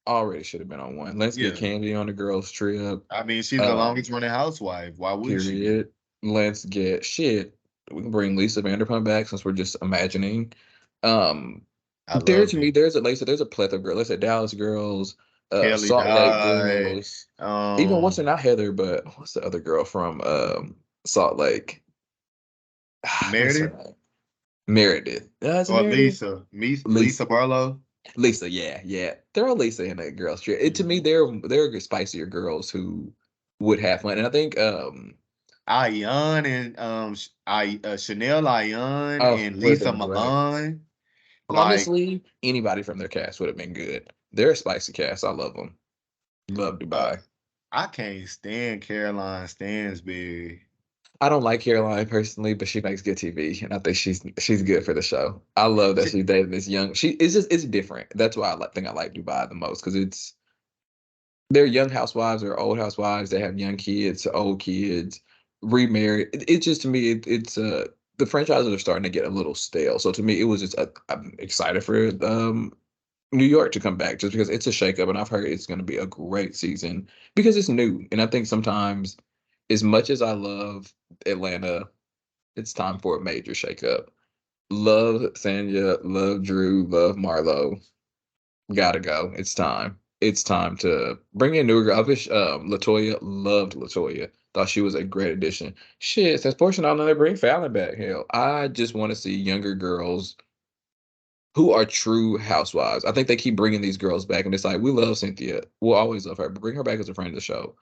Already should have been on one. Let's get Candy on a girls trip. I mean, she's the longest running housewife. Why would she? Let's get we can bring Lisa Vanderpump back, since we're just imagining. There's a plethora of girls. Let's say Dallas girls, Salt Lake girls. Even what's not Heather, but what's the other girl from Salt Lake? Meredith. Or Lisa. Lisa Barlow. Lisa, yeah. Throw Lisa in a girls trip. To me, they're spicier girls who would have fun. And I think Ayan and Chanel Ayan and Lisa Milan. Honestly, anybody from their cast would have been good. They're a spicy cast. I love them. Love Dubai. I can't stand Caroline Stansberry. I don't like Caroline personally, but she makes good TV, and I think she's good for the show. I love that she's dating this young. It's different. That's why I think I like Dubai the most, because they're young housewives or old housewives. They have young kids, old kids, remarried. It's just, to me, it's the franchises are starting to get a little stale. So to me, it was just I'm excited for New York to come back, just because it's a shakeup, and I've heard it's going to be a great season because it's new. And I think sometimes, as much as I love Atlanta, it's time for a major shakeup. Love Sanya, love Drew, love Marlo. Gotta go. It's time. it's time to bring in newer girl. I wish Latoya loved Latoya. Thought she was a great addition. Shit, since Portia not they bring Fallon back. Hell, I just want to see younger girls who are true housewives. I think they keep bringing these girls back, and it's like, we love Cynthia. We'll always love her, but bring her back as a friend of the show.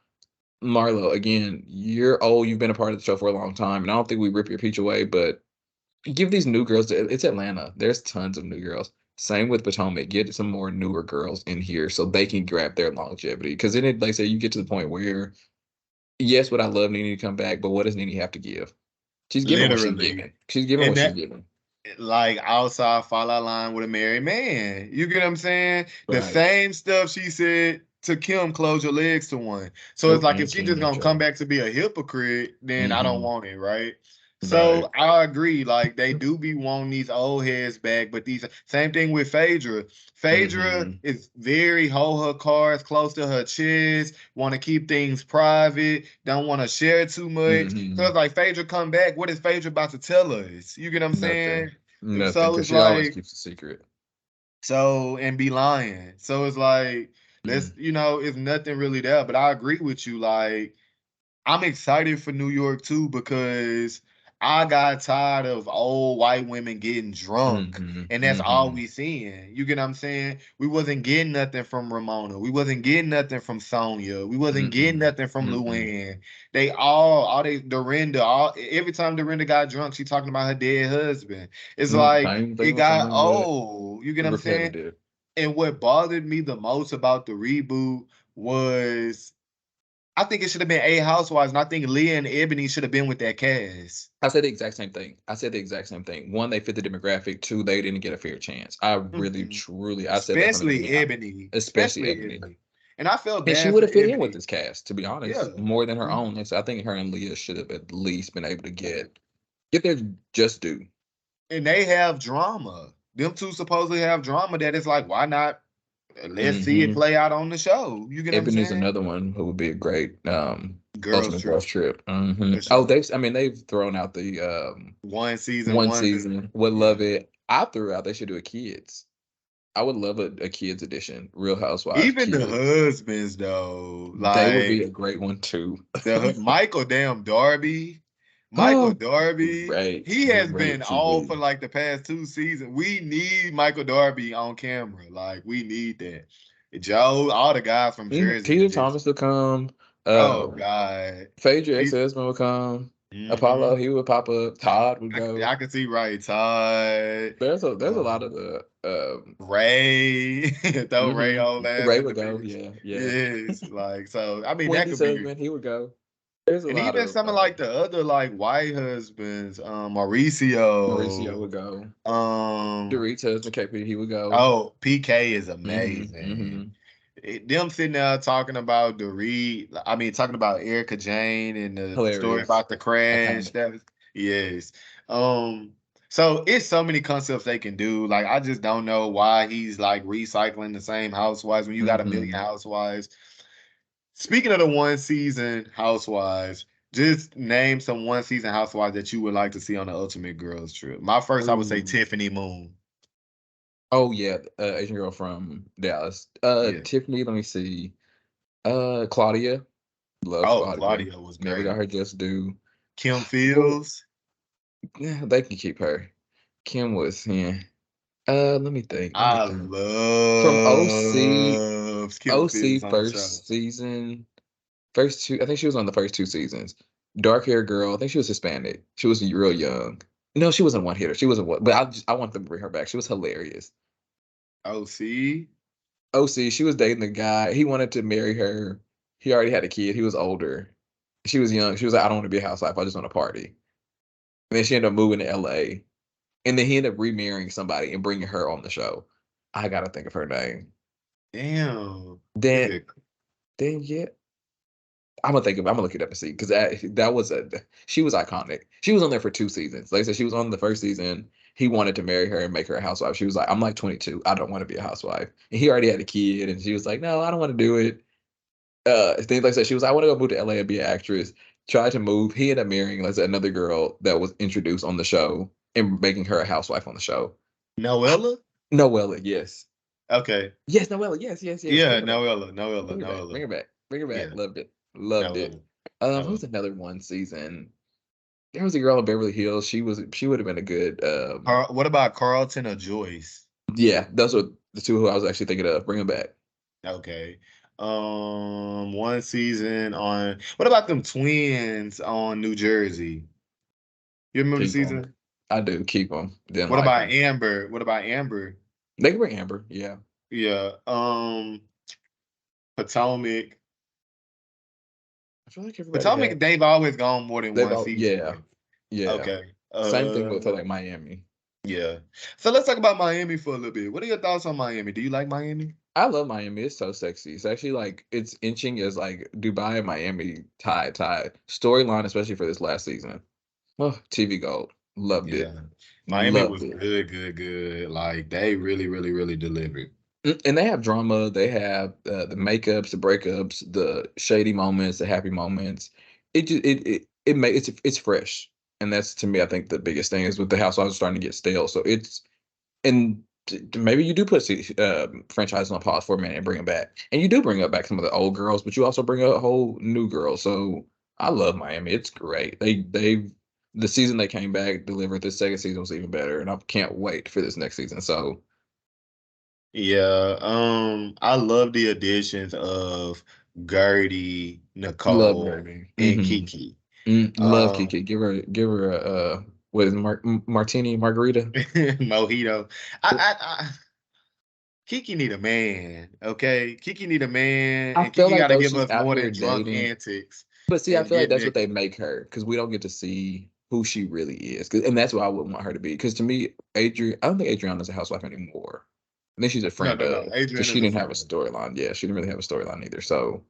Marlo, again, you're old. You've been a part of the show for a long time, and I don't think we rip your peach away, but give these new girls. It's Atlanta. There's tons of new girls. Same with Potomac. Get some more newer girls in here so they can grab their longevity. Because then, like I say, you get to the point where, yes, would I love Nene to come back, but what does Nene have to give? She's giving what she's giving. She's giving what she's giving. Like outside fall out line with a married man. You get what I'm saying? Right. The same stuff she said to Kim, close your legs to one. So it's like if she just gonna come back to be a hypocrite, then I don't want it, right? So I agree. Like they do be wanting these old heads back, but these same thing with Phaedra. Phaedra is very hold her cards close to her chest, want to keep things private, don't want to share too much. So it's like Phaedra come back. What is Phaedra about to tell us? You get what I'm saying? Nothing. So it's she always keeps a secret. So and be lying. So it's like let's it's nothing really there. But I agree with you. Like I'm excited for New York too because I got tired of old white women getting drunk, and that's all we seeing. You get what I'm saying? We wasn't getting nothing from Ramona. We wasn't getting nothing from Sonia. We wasn't getting nothing from Luann. They Dorinda, every time Dorinda got drunk, she talking about her dead husband. It's like it got old. You get what I'm saying? And what bothered me the most about the reboot was I think it should have been 8 housewives, and I think Leah and Ebony should have been with that cast. I said the exact same thing. One, they fit the demographic. 2, they didn't get a fair chance. I really, truly, I said especially Ebony. Especially Ebony. And I felt bad. And she would have fit in with this cast, to be honest, more than her own. And so I think her and Leah should have at least been able to get their just due. And they have drama. Them two supposedly have drama that is like, why not? Let's see it play out on the show. You get what I'm saying? Is another one who would be a great ultimate girls trip. Oh, they've thrown out the one season. Would love it. I threw out they should do a kids. I would love a kids edition, Real Housewives. Even kids. The husbands though, like they would be a great one too. Michael Darby. Darby, he has been all for like the past 2 seasons. We need Michael Darby on camera. Like, we need that. Joe, all the guys from Jersey. Keita Thomas will come. Oh, God. Phaedra ex-husband will come. Apollo, he would pop up. Todd would go. I can see Todd. There's a lot of the Ray. Throw Ray on that. Ray would go, yeah. Yes, like, so, I mean, Wendy's that could husband, he would go. And even some of like the other like white husbands, Mauricio would go. Dorit's husband, KP, he would go. Oh, PK is amazing. Them sitting there talking about talking about Erica Jane and the story about the crash. Yes. So it's so many concepts they can do. Like I just don't know why he's like recycling the same housewives when you got a million housewives. Speaking of the 1 season housewives, just name some 1 season housewives that you would like to see on the Ultimate Girls Trip. My first, I would say Tiffany Moon. Oh yeah, Asian girl from Dallas. Tiffany, let me see. Claudia. Love Claudia was great. Never got her just due. Kim Fields. Yeah, they can keep her. Kim was let me think. I love from OC first season. First 2, I think she was on the first 2 seasons. Dark hair girl, I think she was Hispanic. She was real young. No, she wasn't one hitter. She wasn't one, but I want them to bring her back. She was hilarious. OC, she was dating the guy. He wanted to marry her. He already had a kid. He was older. She was young. She was like, I don't want to be a housewife. I just want to party. And then she ended up moving to LA. And then he ended up remarrying somebody and bringing her on the show. I got to think of her name. Damn. Then yeah. I'm gonna look it up and see because she was iconic. She was on there for 2 seasons. Like I said, she was on the first season. He wanted to marry her and make her a housewife. She was like, I'm like 22. I don't want to be a housewife. And he already had a kid, and she was like, no, I don't want to do it. Things like that. She was like, I want to go move to LA and be an actress. Tried to move. He ended up marrying another girl that was introduced on the show and making her a housewife on the show. Noella, yes. Okay. Yes, Noella. Yes. Yeah, Bring her back. Noella. Bring her back. Bring her back. Yeah, Loved it. Loved it. Noella. Who's another one season? There was a girl in Beverly Hills. She would have been a good. What about Carlton or Joyce? Yeah, those are the two who I was actually thinking of. Bring them back. Okay. One season on. What about them twins on New Jersey? You remember the Keep them. season? I do keep them. Didn't What like about them. Amber? What about Amber? They can bring Amber. Yeah. Yeah. Potomac. I feel like everybody Potomac, had. they've always gone more than They've one all. season Yeah. with. Yeah. Okay. Same thing with like Miami. Yeah. So let's talk about Miami for a little bit. What are your thoughts on Miami? Do you like Miami? I love Miami. It's so sexy. It's actually like it's inching as like Dubai and Miami tie storyline, especially for this last season. Oh, TV gold. Loved it. Yeah. Miami Loved was it. good. Like they really delivered. And they have drama. They have the makeups, the breakups, the shady moments, the happy moments. It just it's fresh, and that's to me I think the biggest thing is with the Housewives starting to get stale. So it's and maybe you do put franchises on pause for a minute and bring them back, and you do bring up back some of the old girls, but you also bring up a whole new girl. So I love Miami. It's great. They the season they came back delivered. The second season was even better, and I can't wait for this next season. So Yeah. I love the additions of Gertie, love Nicole, Gertie. and Kiki. Love Kiki. Give her a what is it, martini margarita. Mojito. I Kiki need a man, okay? Kiki need a man, I and feel Kiki like got to though give she's us out more here than drunk dating, antics but see, I and feel like get that's what they naked. make her because we don't get to see who she really is, and that's what I would want her to be. Because to me, Adrian, I don't think Adriana's a housewife anymore. I think she's a friend No. of because Adrian she is a didn't have a friend. storyline. Yeah, she didn't really have a storyline either. So,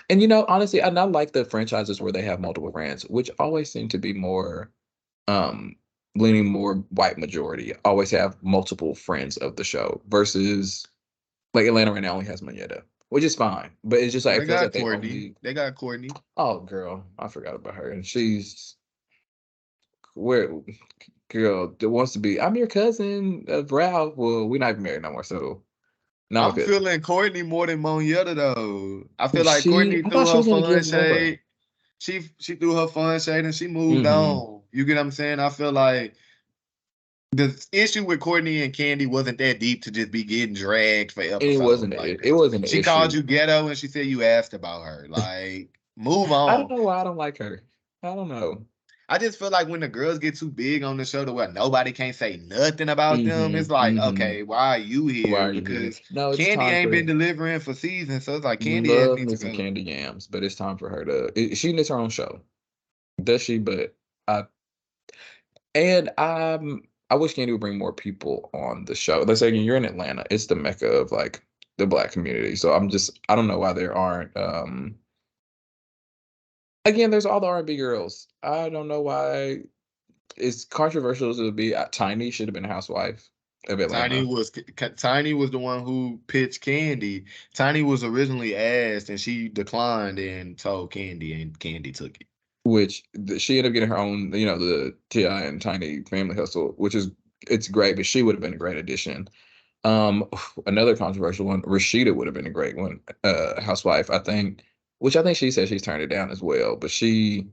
and you know, honestly, I like the franchises where they have multiple brands, which always seem to be more um leaning more white majority. Always have multiple friends of the show versus like Atlanta right now only has Manetta, which is fine. But it's just like Well, it they feels got like they Courtney. only They got Courtney. oh girl, I forgot about her. And she's where girl that wants to be I'm your cousin of Ralph. Well, we're not even married no more, so not my I'm cousin. feeling Courtney more than Monietta though. I feel like Courtney I threw thought she her was gonna fun give more. shade. She threw her fun shade and she moved Mm-hmm. on. You get what I'm saying? I feel like the issue with Courtney and Candy wasn't that deep to just be getting dragged for And episodes like it this. wasn't an She called issue. you ghetto and she said you asked about her. Like, move I don't on. know why I don't like her. I don't know. I just feel like when the girls get too big on the show to where nobody can't say nothing about them, it's Mm-hmm. like, Mm-hmm. okay, why are you Why here? are you here? Because No, it's Candy time ain't been for delivering for seasons, so it's like Candy ass love needs me to some go. candy yams, but it's time for her to she needs her own show. Does she? But I and I wish Candy would bring more people on the show. Let's say you're in Atlanta, it's the mecca of like the black community. So I don't know why there aren't again, there's all the R&B girls. I don't know why it's controversial as it would be. Tiny should have been a housewife of Tiny Atlanta. was Tiny was the one who pitched Candy. Tiny was originally asked and she declined and told Candy, and Candy took it. Which she ended up getting her own, you know, the T.I. and Tiny family hustle, which is it's great, but she would have been a great addition. Another controversial one, Rashida would have been a great one, housewife, I think, which I think she said she's turned it down as well, but she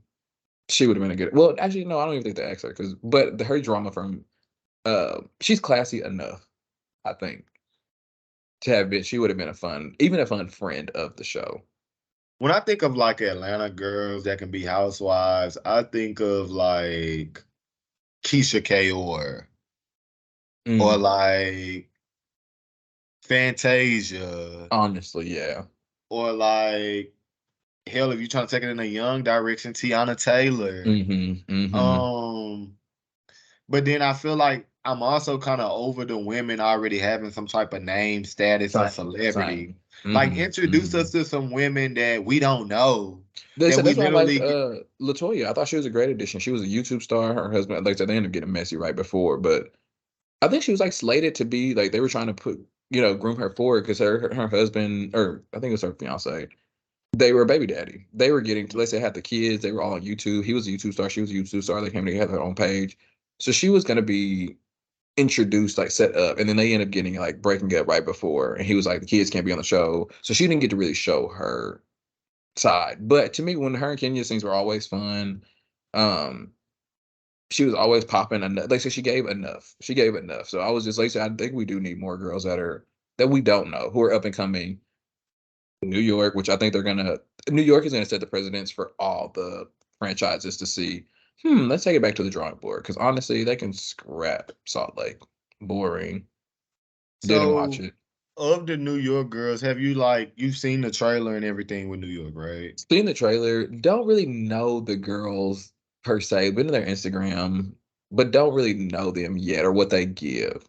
would have been a good. Well, actually, no, I don't even think they asked her but her drama from she's classy enough, I think, to have been. She would have been even a fun friend of the show. When I think of like Atlanta girls that can be housewives, I think of like Keisha Kaur or Mm, like Fantasia honestly, yeah. or like hell, if you're trying to take it in a young direction, Tiana Taylor. Mm-hmm. Mm-hmm. Um, but then I feel like I'm also kind of over the women already having some type of name, status, or Same. celebrity. Same. Like Mm-hmm. introduce Mm-hmm. us to some women that we don't know, They that said we that's why I liked literally get. Latoya. I thought she was a great addition. She was a YouTube star. Her husband, like I said, they ended up getting messy right before, but I think she was like slated to be like they were trying to put groom her forward because her husband, or I think it was her fiance, they were a baby daddy. They were getting let's say had the kids. They were all on YouTube. He was a YouTube star. She was a YouTube star. They came together on their own page. So she was going to be introduced, like set up, and then they end up getting like breaking up right before, and he was like, the kids can't be on the show, so she didn't get to really show her side. But to me, when her and Kenya scenes were always fun, she was always popping enough. Like, so she gave enough. She gave enough. So I was just like, I think we do need more girls that we don't know, who are up and coming. New York, which I think New York is gonna set the precedence for all the franchises to see. Let's take it back to the drawing board, because honestly, they can scrap Salt Lake. Boring. Didn't watch So, it. of the New York girls, have you you've seen the trailer and everything with New York, right? Seen the trailer, don't really know the girls per se. Been to their Instagram, but don't really know them yet or what they give.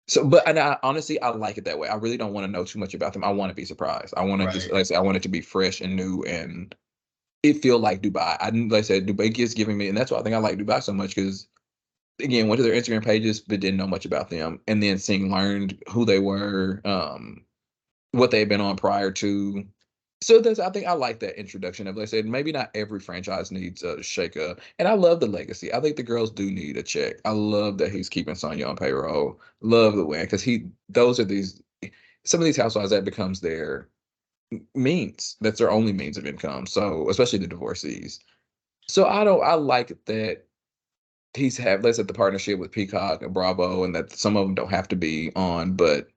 So, but and honestly, I like it that way. I really don't want to know too much about them. I want to be surprised. I want to just, Right. like I said, I want it to be fresh and new, and it feel like Dubai. Like I said, Dubai is giving me, and that's why I think I like Dubai so much, because again, went to their Instagram pages but didn't know much about them, and then learned who they were, what they had been on prior to. So I think I like that introduction of, like I said, maybe not every franchise needs a shake up. And I love the legacy. I think the girls do need a check. I love that he's keeping Sonya on payroll. Love the win, because some of these housewives, that becomes their means. That's their only means of income. So especially the divorcees. So I like that let's say, the partnership with Peacock and Bravo, and that some of them don't have to be on, but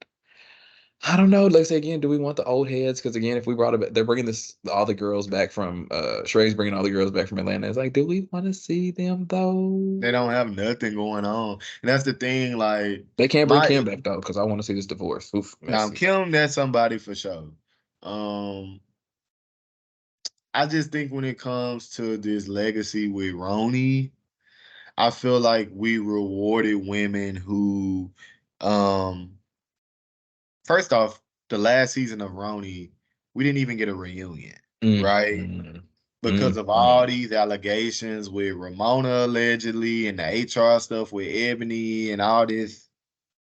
I don't know. Like I say again, do we want the old heads? Because again, if we brought it, they're bringing all the girls back from. Sheray's bringing all the girls back from Atlanta. It's like, do we want to see them though? They don't have nothing going on, and that's the thing. Like, They can't bring Kim back though, because I want to see this divorce. Oof, now messy. Kim, that's somebody for sure. I just think when it comes to this legacy with RHONY, I feel like we rewarded women who, first off, the last season of RHONY, we didn't even get a reunion, right? Because of all these allegations with Ramona allegedly and the HR stuff with Ebony and all this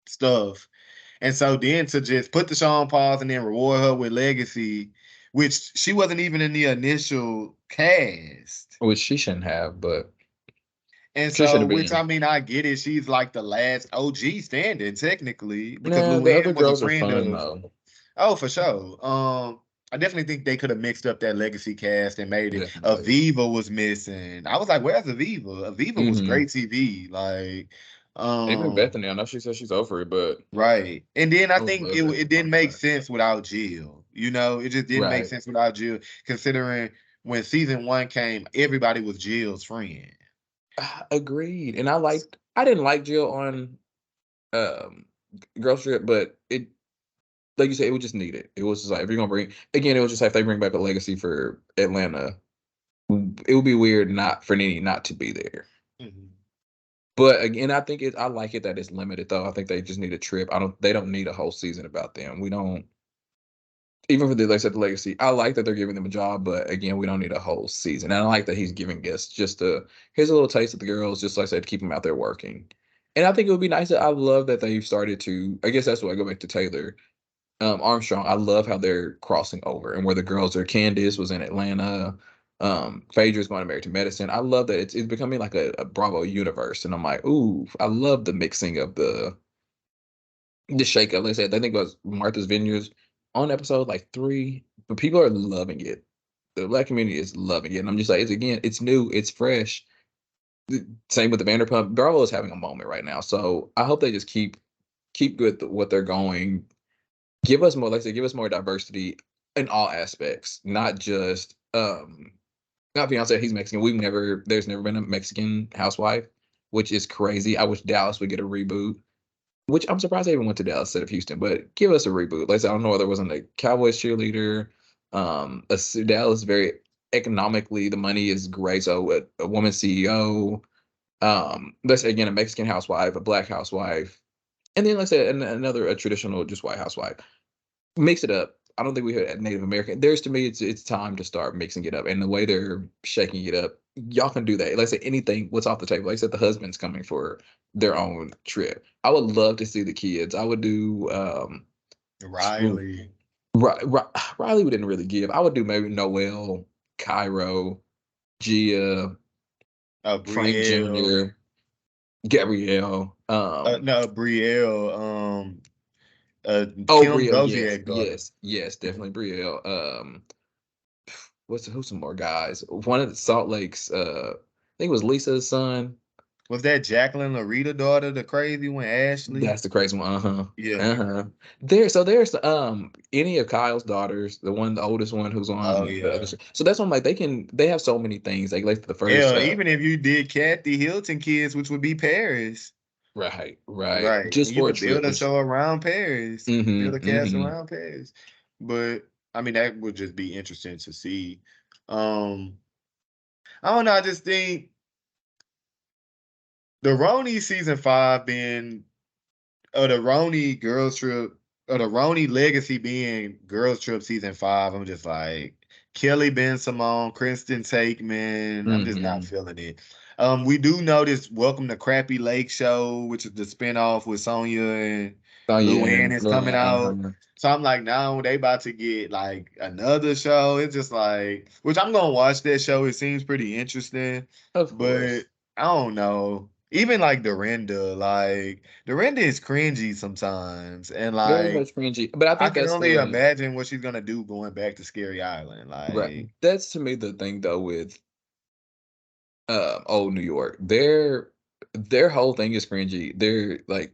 stuff. And so then to just put the show on pause and then reward her with legacy, which she wasn't even in the initial cast. Which she shouldn't have, but And she should so, have which been. I mean, I get it. She's like the last OG standing, technically, because Nah, the other Luann was a girls are friend fun of. though. Oh, for sure. I definitely think they could have mixed up that legacy cast and made it. Definitely. Aviva was missing. I was like, "Where's Aviva?" Aviva was great TV. Like, Even Bethany, I know she said she's over it, but right. And then I I would think love it Bethany didn't coming make back. sense without Jill. You know, it just didn't make Right. sense without Jill, considering when season 1 came, everybody was Jill's friend. Agreed. And I didn't like Jill on Girl Trip, but it, like you said, it was just needed. It was just like, if you're gonna bring, again, it was just like, if they bring back a legacy for Atlanta, it would be weird not for Nene not to be there. But again, I like it that it's limited though. I think they just need a trip. They don't need a whole season about them. We don't, even for like I said, the legacy. I like that they're giving them a job, but again, we don't need a whole season. And I like that he's giving us here's a little taste of the girls, just like I said, to keep them out there working. And I think it would be nice. I love that they've started to, I guess that's why I go back to Taylor. Armstrong, I love how they're crossing over, and where the girls are. Candace was in Atlanta. Phaedra's going to Married to Medicine. I love that it's becoming like a Bravo universe, and I'm like, ooh, I love the mixing of the shakeup. Like I said, I think it was Martha's Vineyards on episode like 3, but people are loving it. The Black community is loving it, and I'm just like, it's new, it's fresh. Same with the Vanderpump. Bravo is having a moment right now, so I hope they just keep good what they're going. Give us more, like I said, give us more diversity in all aspects, not just not fiance, he's Mexican. There's never been a Mexican housewife, which is crazy. I wish Dallas would get a reboot, which I'm surprised they even went to Dallas instead of Houston, but give us a reboot. Like I said, I don't know why there wasn't a Cowboys cheerleader. Dallas, very economically, the money is great. So a woman CEO, let's say again, a Mexican housewife, a Black housewife, and then let's say another a traditional just white housewife. Mix it up. I don't think we had Native American. To me, it's time to start mixing it up. And the way they're shaking it up, y'all can do that. Like I said, anything, what's off the table. Like I said, the husband's coming for their own trip. I would love to see the kids. I would do Riley. Riley we didn't really give. I would do maybe Noel, Cairo, Gia, Frank Brielle. Jr. Gabrielle. No, Brielle. Oh, Kim Brielle, yes, Zolciak daughter. yes, definitely Brielle. Who's some more guys? One of the Salt Lakes, I think it was Lisa's son. Was that Jacqueline Larita daughter, the crazy one, Ashley? That's the crazy one. Yeah. There's any of Kyle's daughters, the oldest one who's Oh on the yeah. other show. So that's one like they have so many things. Like the first Yeah, even if you did Kathy Hilton kids, which would be Paris. right. Right. Just And you for a could build trip, a which show around Paris. Build a cast mm-hmm. around Paris. But I mean that would just be interesting to see. Um I don't know, I just think the RHONY season 5 being the RHONY girls trip or the RHONY legacy being girls trip season 5, I'm just like Kelly Ben Simone, Kristen Takeman. I'm just not Mm-hmm. feeling it. We do know this Welcome to Crappy Lake show, which is the spinoff with Sonya and Oh yeah, Luann and is coming out. uh-huh. So I'm like, now they about to get like another show. It's just like, which I'm gonna watch that show. It seems pretty interesting, Of but course. I don't know. Even like Dorinda is cringy sometimes, and Very like much cringy. But I I think can that's only the imagine what she's gonna do going back to Scary Island. right. Like, That's to me the thing though with old New York. Their whole thing is cringy. They're like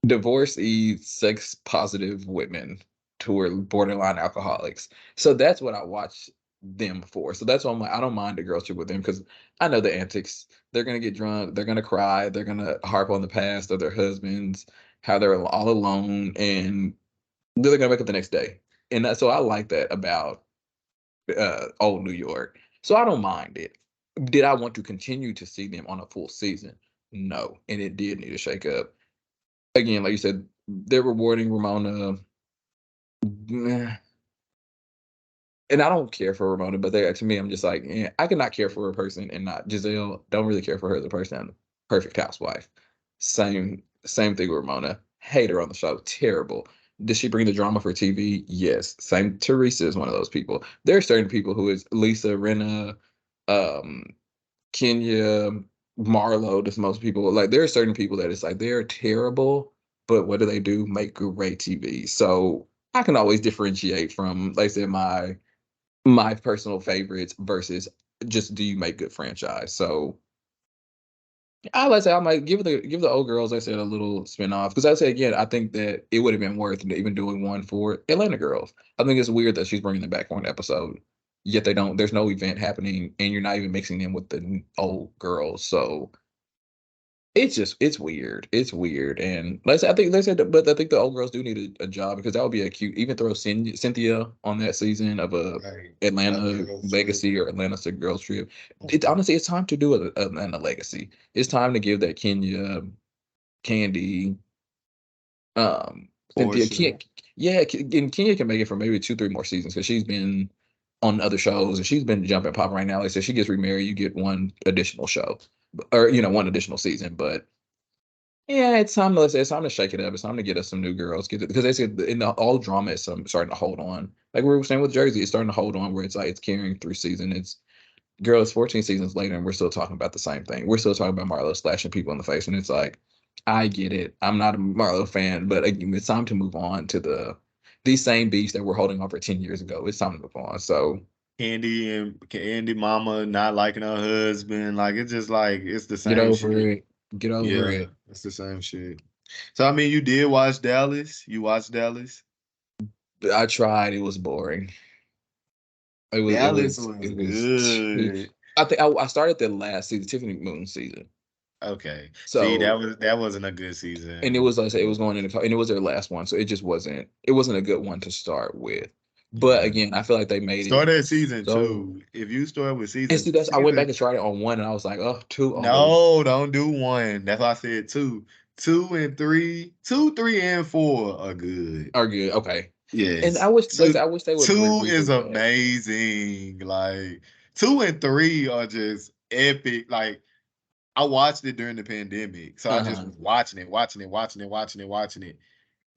divorcee, sex positive women who are borderline alcoholics. So that's what I watch them for. So that's why I'm like, I don't mind the girl trip with them because I know the antics. They're gonna get drunk, they're gonna cry, they're gonna harp on the past of their husbands, how they're all alone, and they're gonna wake up the next day. And so I like that about old New York. So I don't mind it. Did I want to continue to see them on a full season? No. And it did need a shake up. Again, like you said, they're rewarding Ramona. Meh. And I don't care for Ramona, but they to me, I'm just like, I could not care for a person and not Giselle. Don't really care for her as a person. Perfect housewife. Same thing with Ramona. Hate her on the show. Terrible. Did she bring the drama for TV? Yes. Same. Teresa is one of those people. There are certain people who is Lisa, Rinna, um, Kenya, Marlo. There's most people like there are certain people that it's like they're terrible, but what do they do? Make great TV. So I can always differentiate from, like I said, my personal favorites versus just do you make good franchise. So I like say I might give the old girls, like I said, a little spinoff because I say again, I think that it would have been worth even doing one for Atlanta girls. I think it's weird that she's bringing them back for an episode, yet they don't. There's no event happening, and you're not even mixing them with the old girls. So it's weird. It's weird, and let's I think they said, but I think the old girls do need a job because that would be a cute. Even throw Cynthia on that season of a right, a Atlanta girls trip. Legacy or Atlanta to Girls Trip. It honestly, it's time to do a Atlanta Legacy. It's time to give that Kenya, Candy, Cynthia, Portia. yeah, and Kenya can make it for maybe 2, 3 more seasons because she's been on other shows and she's been jumping pop right now. Like I said, she gets remarried, you get one additional show, or one additional season, but. Yeah, it's time to shake it up. It's time to get us some new girls. Get it because they said in the all drama is starting to hold on. Like we were saying with Jersey, it's starting to hold on where it's like it's carrying through season. It's girls 14 seasons later, and we're still talking about the same thing. We're still talking about Marlo slashing people in the face, and it's like, I get it. I'm not a Marlo fan, but again, it's time to move on to these same beefs that we're holding on for 10 years ago. It's time to move on. So Candy mama not liking her husband. Like it's just like it's the get same over shit. it. Get over Yeah, it. it's the same shit. So I mean, you did watch Dallas. You watched Dallas. I tried. It was boring. Dallas was It was. good. I think I started the last season, Tiffany Moon season. Okay. See, So that wasn't a good and it season. was like I said, it was going into and it was their last one, so it wasn't a good one to start with. But Yeah. again, I feel like they made it Start at season so. two. If you start with And see, I went back season and tried it on one, and I was like, oh, two, oh, no, don't do one. That's why I said two. Two and three, two, three, and four are good. are good, okay. And Yes. I wish they would Two is reboot that. amazing. Like two and three are just epic. Like I watched it during the pandemic. So I just Uh-huh. was watching it.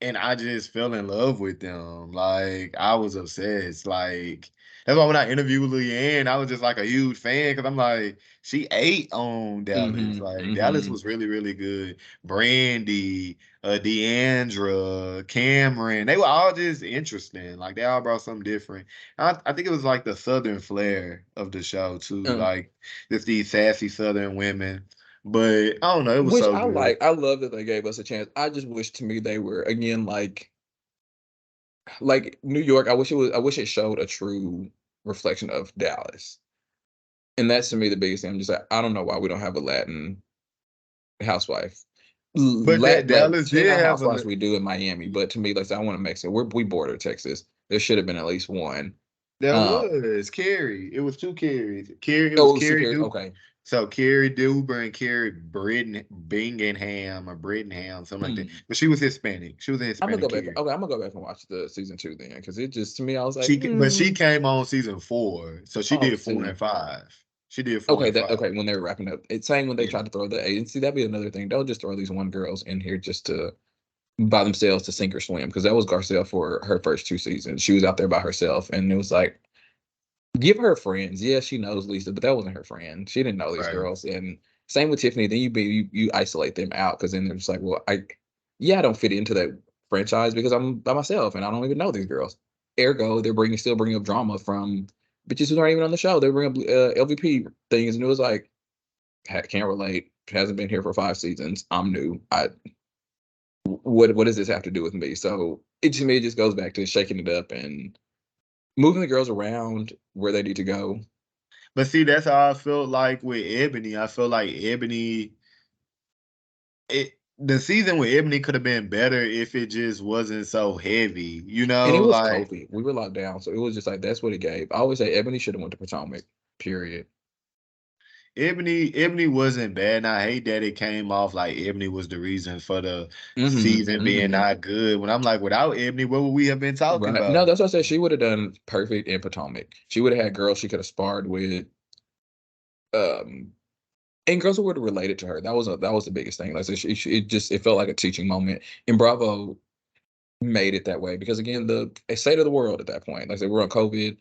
And I just fell in love with them. Like I was obsessed. Like That's why when I interviewed Leanne, I was just like a huge fan because I'm like, she ate on Dallas. Like Dallas was really, really good. Brandy, Deandra, Cameron, they were all just interesting. Like they all brought something different. I think it was like the Southern flair of the show too. Like just these sassy Southern women. But I don't know, it was Which so I good. like. I love that they gave us a chance. I just wish to me they were again like New York. I wish it showed a true reflection of Dallas. And that's to me the biggest thing. I'm just like, I don't know why we don't have a Latin housewife. But that Dallas did have housewives we do in Miami, but to me, like I want to Mexico. We border Texas. There should have been at least one. There was Carrie. It was two Carries. It Oh, was Carrie Duber. okay. So Carrie Duber and Carrie Bingham or Brittenham, something like that. But she was Hispanic. She was a Hispanic. I'm gonna go back. Okay, I'm gonna go back and watch the season 2 then, because it just to me, I was like, but she came on season 4, so she did 4 and 5. She did 4 and 5. Okay, when they were wrapping up, it's saying when they tried to throw the agency, that'd be another thing. Don't just throw these one girls in here just to by themselves to sink or swim, because that was Garcelle for her first 2 seasons. She was out there by herself, and it was like, give her friends. Yeah, she knows Lisa, but that wasn't her friend. She didn't know these girls. And same with Tiffany. Then you isolate them out, because then they're just like, well, I don't fit into that franchise because I'm by myself and I don't even know these girls. Ergo, they're still bringing up drama from bitches who aren't even on the show. They bring up LVP things, and it was like, can't relate. Hasn't been here for 5 seasons. I'm new. What does this have to do with me? So it to me, it just goes back to shaking it up and moving the girls around where they need to go. But see, that's how I felt like with Ebony. I feel like Ebony, the season with Ebony could have been better if it just wasn't so heavy, you know? And it was like COVID. We were locked down, so it was just like, that's what it gave. I always say Ebony should have went to Potomac, period. Ebony wasn't bad, and I hate that it came off like Ebony was the reason for the season being not good. When I'm like, without Ebony, what would we have been talking about? No, that's what I said. She would have done perfect in Potomac. She would have had girls she could have sparred with, and girls who were related to her. That was the biggest thing. Like it felt like a teaching moment. And Bravo made it that way because again, the state of the world at that point, like I said, we're on COVID,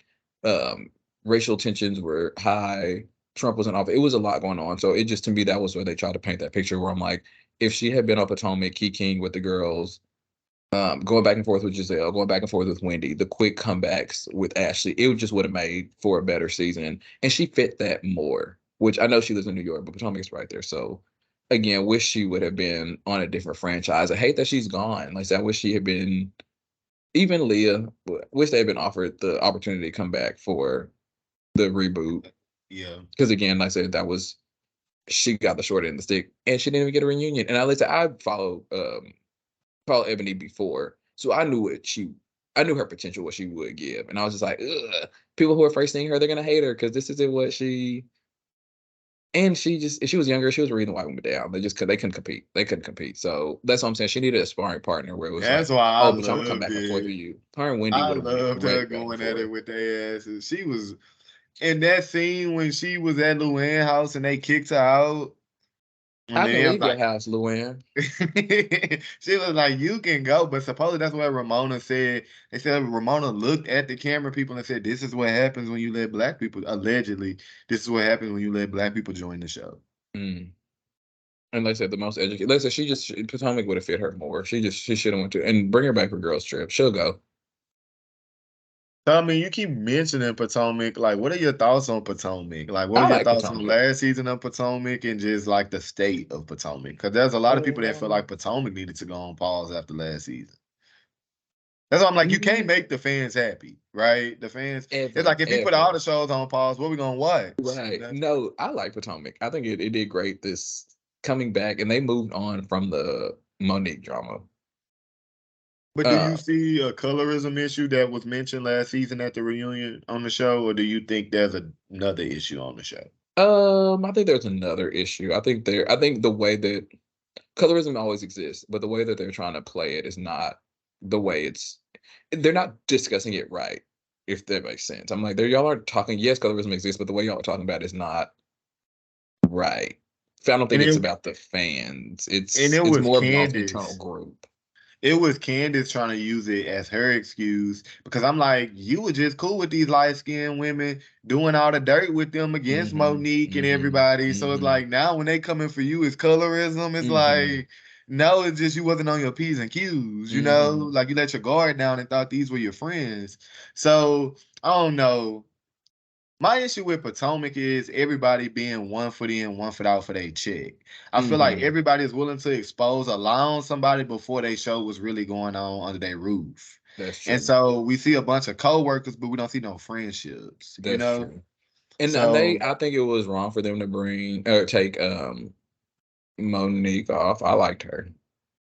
racial tensions were high. Trump was in office. It was a lot going on. So it just, to me, that was where they tried to paint that picture where I'm like, if she had been on Potomac, King with the girls, going back and forth with Giselle, going back and forth with Wendy, the quick comebacks with Ashley, it just would have made for a better season. And she fit that more, which I know she lives in New York, but Potomac's right there. So again, wish she would have been on a different franchise. I hate that she's gone. Like I said, I wish she had been, even Leah, wish they had been offered the opportunity to come back for the reboot. Yeah. Because again, like I said, she got the short end of the stick and she didn't even get a reunion. And I follow Ebony before, so I knew her potential, what she would give. And I was just like, ugh. People who are first seeing her, they're gonna hate her because this isn't what she. And if she was younger, she was reading the white woman down. They couldn't compete. They couldn't compete. So that's what I'm saying. She needed a sparring partner where it was that's like, why I but y'all come back and forth with you. Her and Wendy would have been loved her going at it with their asses. She was in that scene when she was at Luann's house and they kicked her out. I can leave your house, Luann. She was like, you can go. But supposedly that's what Ramona said. They said Ramona looked at the camera people and said, this is what happens when you let black people, allegedly, this is what happens when you let black people join the show. And like I said, the most educated. Like I said, Potomac would have fit her more. She should have went to, and bring her back for girls trip. She'll go. I mean, you keep mentioning Potomac. Like, what are your thoughts on Potomac? Like, what are your thoughts on last season of Potomac and just like the state of Potomac? Because there's a lot of people that feel like Potomac needed to go on pause after last season. That's why I'm like, you can't make the fans happy, right? The fans, it's like if you put all the shows on pause, what we gonna watch? Right. No, I like Potomac. I think it did great this coming back, and they moved on from the Monique drama. But do you see a colorism issue that was mentioned last season at the reunion on the show, or do you think there's another issue on the show? I think there's another issue. I think the way that colorism always exists, but the way that they're trying to play it is not the way they're not discussing it right, if that makes sense. I'm like, y'all are talking, yes, colorism exists, but the way y'all are talking about it is not right. I don't think it's about the fans. It's more of y'all's internal group. It was Candace trying to use it as her excuse because I'm like, you were just cool with these light skinned women doing all the dirt with them against Monique and everybody. So it's like now when they coming for you, it's colorism. It's like, no, it's just you wasn't on your P's and Q's, you know? Like you let your guard down and thought these were your friends. So I don't know. My issue with Potomac is everybody being 1 foot in, 1 foot out for their check. I feel like everybody is willing to expose a lie on somebody before they show what's really going on under their roof. That's true. And so we see a bunch of co-workers, but we don't see no friendships. That's you know? true. And I think it was wrong for them to take Monique off. I liked her.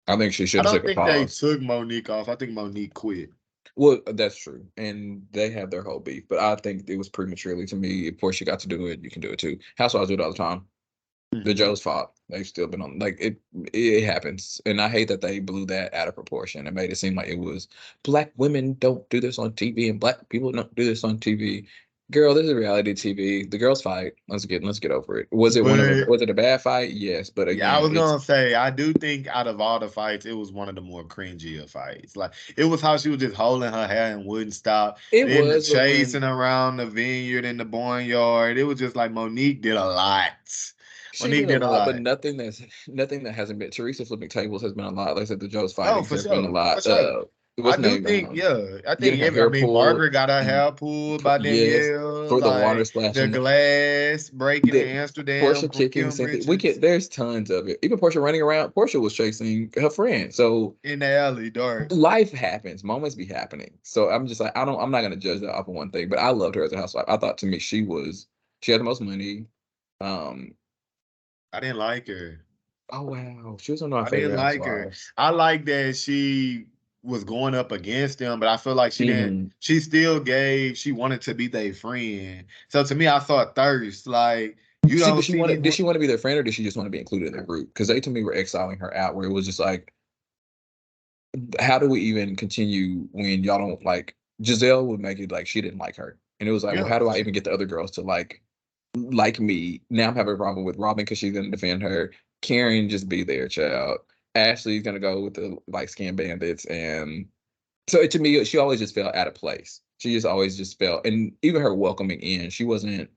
I think she should have took a pause. I don't think they took Monique off. I think Monique quit. Well, that's true. And they have their whole beef. But I think it was prematurely to me. Of course, you got to do it. You can do it too. Housewives do it all the time. The Joe's fault. They've still been on. Like, it happens. And I hate that they blew that out of proportion and made it seem like it was Black women don't do this on TV and Black people don't do this on TV. Girl, this is reality TV. The girls fight. Let's get over it. Was it was it a bad fight? Yes, but again, yeah, I was gonna say I do think out of all the fights, it was one of the more cringier fights. Like it was how she was just holding her hair and wouldn't stop. It was chasing around the vineyard and the barnyard. It was just like Monique did a lot. Monique did a lot, but nothing that hasn't been. Teresa flipping tables has been a lot. Like I said, the Joe's fighting has been a lot. I think Margaret got her hair pulled by Danielle. For the water splashing, the glass breaking in Amsterdam. Portia kicking Cynthia. There's tons of it. Even Portia running around. Portia was chasing her friend. So in the alley, dark. Life happens. Moments be happening. So I'm just like, I'm not gonna judge that off of one thing. But I loved her as a housewife. I thought to me she had the most money. I didn't like her. Oh wow, she was one of my favorite. I didn't like her. I like that she was going up against them, but I feel like she didn't. She still gave. She wanted to be their friend. So to me, I thought thirst. Like you don't. Did she want to be their friend, or did she just want to be included in their group? Because they to me were exiling her out, where it was just like, how do we even continue when y'all don't like? Giselle would make it like she didn't like her, and it was like, well, how do I even get the other girls to like me? Now I'm having a problem with Robin because she's gonna defend her. Karen, just be there, child. Ashley's gonna go with the light skinned bandits, and so to me, she always just felt out of place. She just always just felt, and even her welcoming in, she wasn't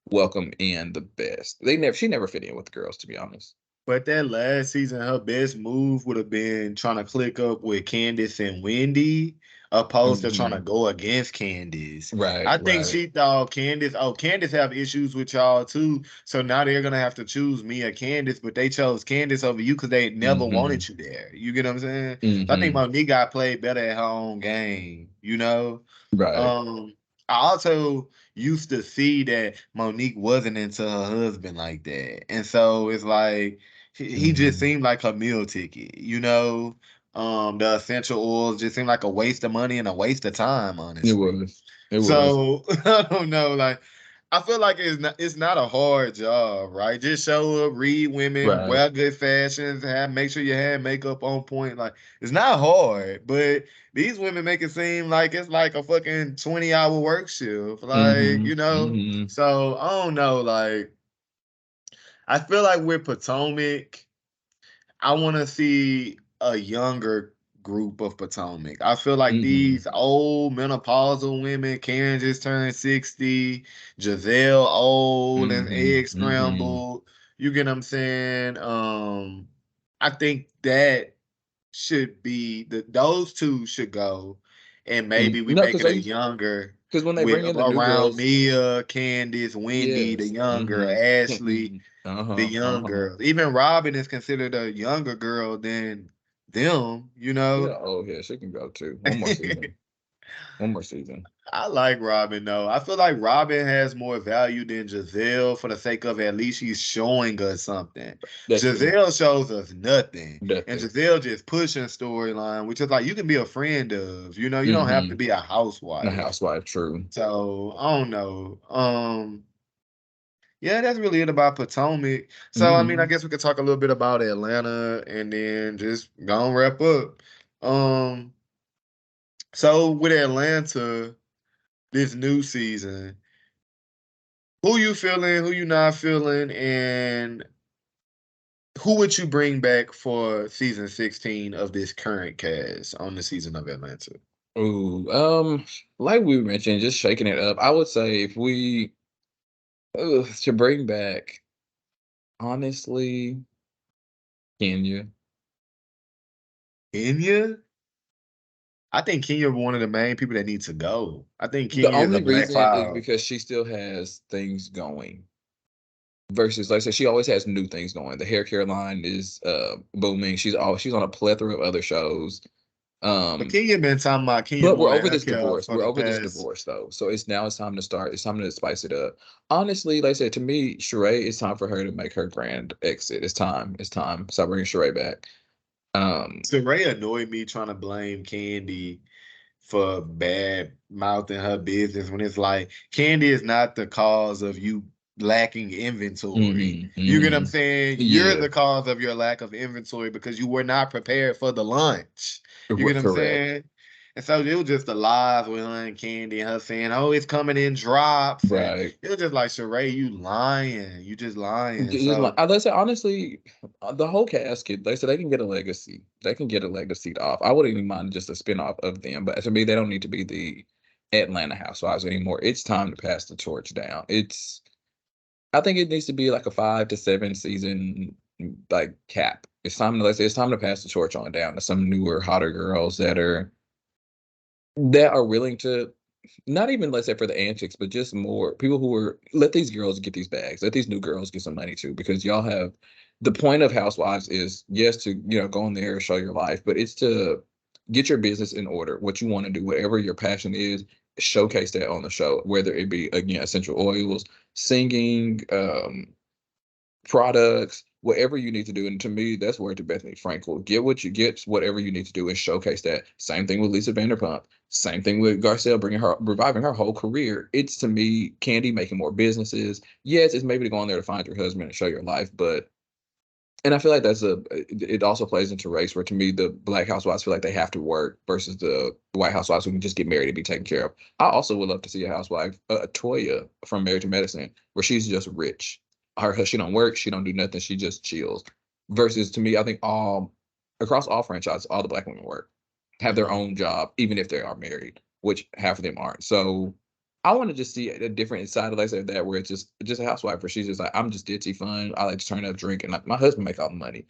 welcome in the best. She never fit in with the girls, to be honest. But that last season, her best move would have been trying to click up with Candace and Wendy, opposed to trying to go against Candace. Right. I think she thought Candace have issues with y'all too. So now they're gonna have to choose me or Candace, but they chose Candace over you because they never wanted you there. You get what I'm saying? So I think Monique got played better at her own game, you know? Right. I also used to see that Monique wasn't into her husband like that. And so it's like he just seemed like a meal ticket, you know? The essential oils just seemed like a waste of money and a waste of time, honestly. It was. So I don't know, like I feel like it's not a hard job, right? Just show up, read women, wear good fashions, make sure your hair and makeup on point. Like it's not hard, but these women make it seem like it's like a fucking 20-hour work shift. Like, you know? So I don't know, like I feel like with Potomac, I want to see a younger group of Potomac. I feel like these old menopausal women, Karen just turned 60, Giselle old and egg scrambled. You get what I'm saying? I think that should be those two should go, and maybe we make it a younger. Because when they bring in the new girls, Mia, Candace, Wendy, the younger, Ashley, the young girls. Even Robin is considered a younger girl than them, you know? Yeah, oh yeah, she can go too. One more season. One more season. I like Robin though. I feel like Robin has more value than Giselle for the sake of at least she's showing us something. Giselle shows us nothing. And Giselle just pushing storyline, which is like you can be a friend of, you know, you don't have to be a housewife. A housewife, true. So I don't know. Yeah, that's really it about Potomac. So I mean, I guess we could talk a little bit about Atlanta and then just go and wrap up. So with Atlanta, this new season, who you feeling, who you not feeling, and who would you bring back for season 16 of this current cast on the season of Atlanta? Ooh, like we mentioned, just shaking it up. I would say if we to bring back, honestly, Kenya. Kenya? I think Kenya one of the main people that need to go. I think The Kenya is a only black reason is cloud. because she still has things going. Versus, like I said, she always has new things going. The hair care line is booming. She's on a plethora of other shows. But Kenya been talking about Kenya But we're doing over hair this care divorce. for We're the over this past. divorce though. So it's time to start. It's time to spice it up. Honestly, like I said, to me, Sheree, it's time for her to make her grand exit. It's time. It's time. Stop bringing Sheree back. Saray annoyed me trying to blame Candy for bad mouthing her business when it's like Candy is not the cause of you lacking inventory. You get what I'm saying? You're Yeah, the cause of your lack of inventory because you were not prepared for the lunch. You get what I'm correct. saying? And so it was just the lies with her and Candy and her saying, "Oh, it's coming in drops," and Right. it was just like, Sheree, you lying. You just lying. Just like So let's say honestly, the whole cast could they said they can get a legacy. They can get a legacy off. I wouldn't even mind just a spinoff of them, but to me, they don't need to be the Atlanta Housewives anymore. It's time to pass the torch down. I think it needs to be like a 5 to 7 season like cap. It's time to let's say it's time to pass the torch on down to some newer, hotter girls that are willing to not even let's say for the antics, but just more people who are let these girls get these bags, let these new girls get some money too, because y'all have the point of Housewives is yes to go in there and show your life, but it's to get your business in order, what you want to do, whatever your passion is, showcase that on the show, whether it be again essential oils, singing, products, whatever you need to do. And to me, that's where to Bethany Frankel. Get whatever you need to do and showcase that. Same thing with Lisa Vanderpump. Same thing with Garcelle reviving her whole career. It's to me, Candy making more businesses. Yes, it's maybe to go on there to find your husband and show your life, but and I feel like it also plays into race where to me the black housewives feel like they have to work versus the white housewives who can just get married and be taken care of. I also would love to see a housewife, Toya from Married to Medicine, where she's just rich. She don't work, she don't do nothing, she just chills. Versus to me, I think all across all franchises, all the black women work, have their own job, even if they are married, which half of them aren't. So I want to just see a different side of like that where it's just a housewife where she's just like, I'm just ditzy fun. I like to turn up, drink, and like my husband make all the money.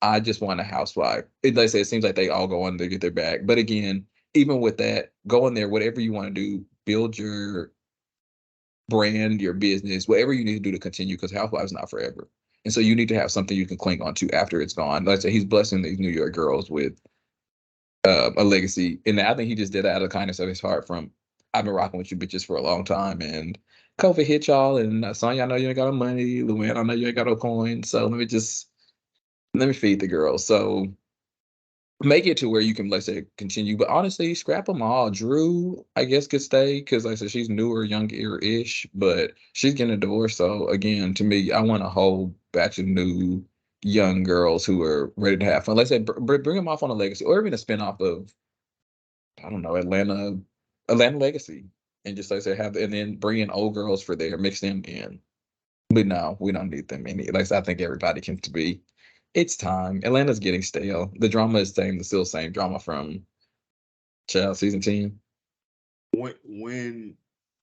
I just want a housewife. Like I say, it seems like they all go on to get their bag. But again, even with that, go in there, whatever you want to do, build your brand, your business, whatever you need to do to continue, because housewives not forever. And so you need to have something you can cling on to after it's gone. Like I say, he's blessing these New York girls with a legacy. And I think he just did that out of the kindness of his heart from I've been rocking with you bitches for a long time and COVID hit y'all and Sonya, I know you ain't got no money. Luann, I know you ain't got no coins. So let me feed the girls. So make it to where you can, let's say, continue. But honestly, scrap them all. Drew, I guess, could stay because, like I said, she's newer, younger-ish, but she's getting a divorce. So again, to me, I want a whole batch of new young girls who are ready to have fun. Let's say bring them off on a legacy or even a spinoff of, I don't know, Atlanta Legacy. And just like I said, and then bring in old girls for there, mix them in. But no, we don't need them any. Like I said, I think everybody can to be. It's time. Atlanta's getting stale. The drama is still the same drama from Child season 10. when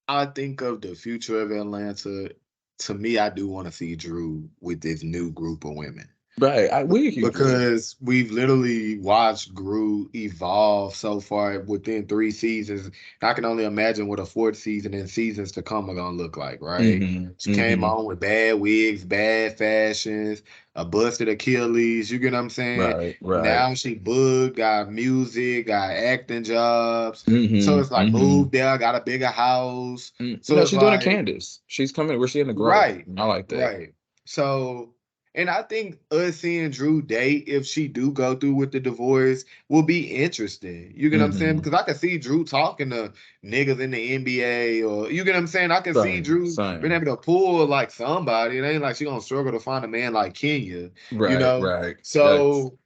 I think of the future of Atlanta, to me, I do want to see Drew with this new group of women. Right. We're a huge Drew. Because we've literally watched Drew evolve so far within 3 seasons. I can only imagine what a fourth season and seasons to come are gonna look like, right? She came on with bad wigs, bad fashions, a busted Achilles. You get what I'm saying? Right. Now she booked, got music, got acting jobs. So Mm-hmm. it's like moved there, got a bigger house. So No, it's she's doing a like Candace. She's coming. We're seeing the growth. right, I like that. right. So, and I think us seeing Drew date, if she do go through with the divorce, will be interesting. You get what I'm saying? Because I can see Drew talking to niggas in the NBA, or you get what I'm saying? I can see Drew being able to pull like somebody. It ain't like she gonna struggle to find a man like Kenya, you Right. know? Right. So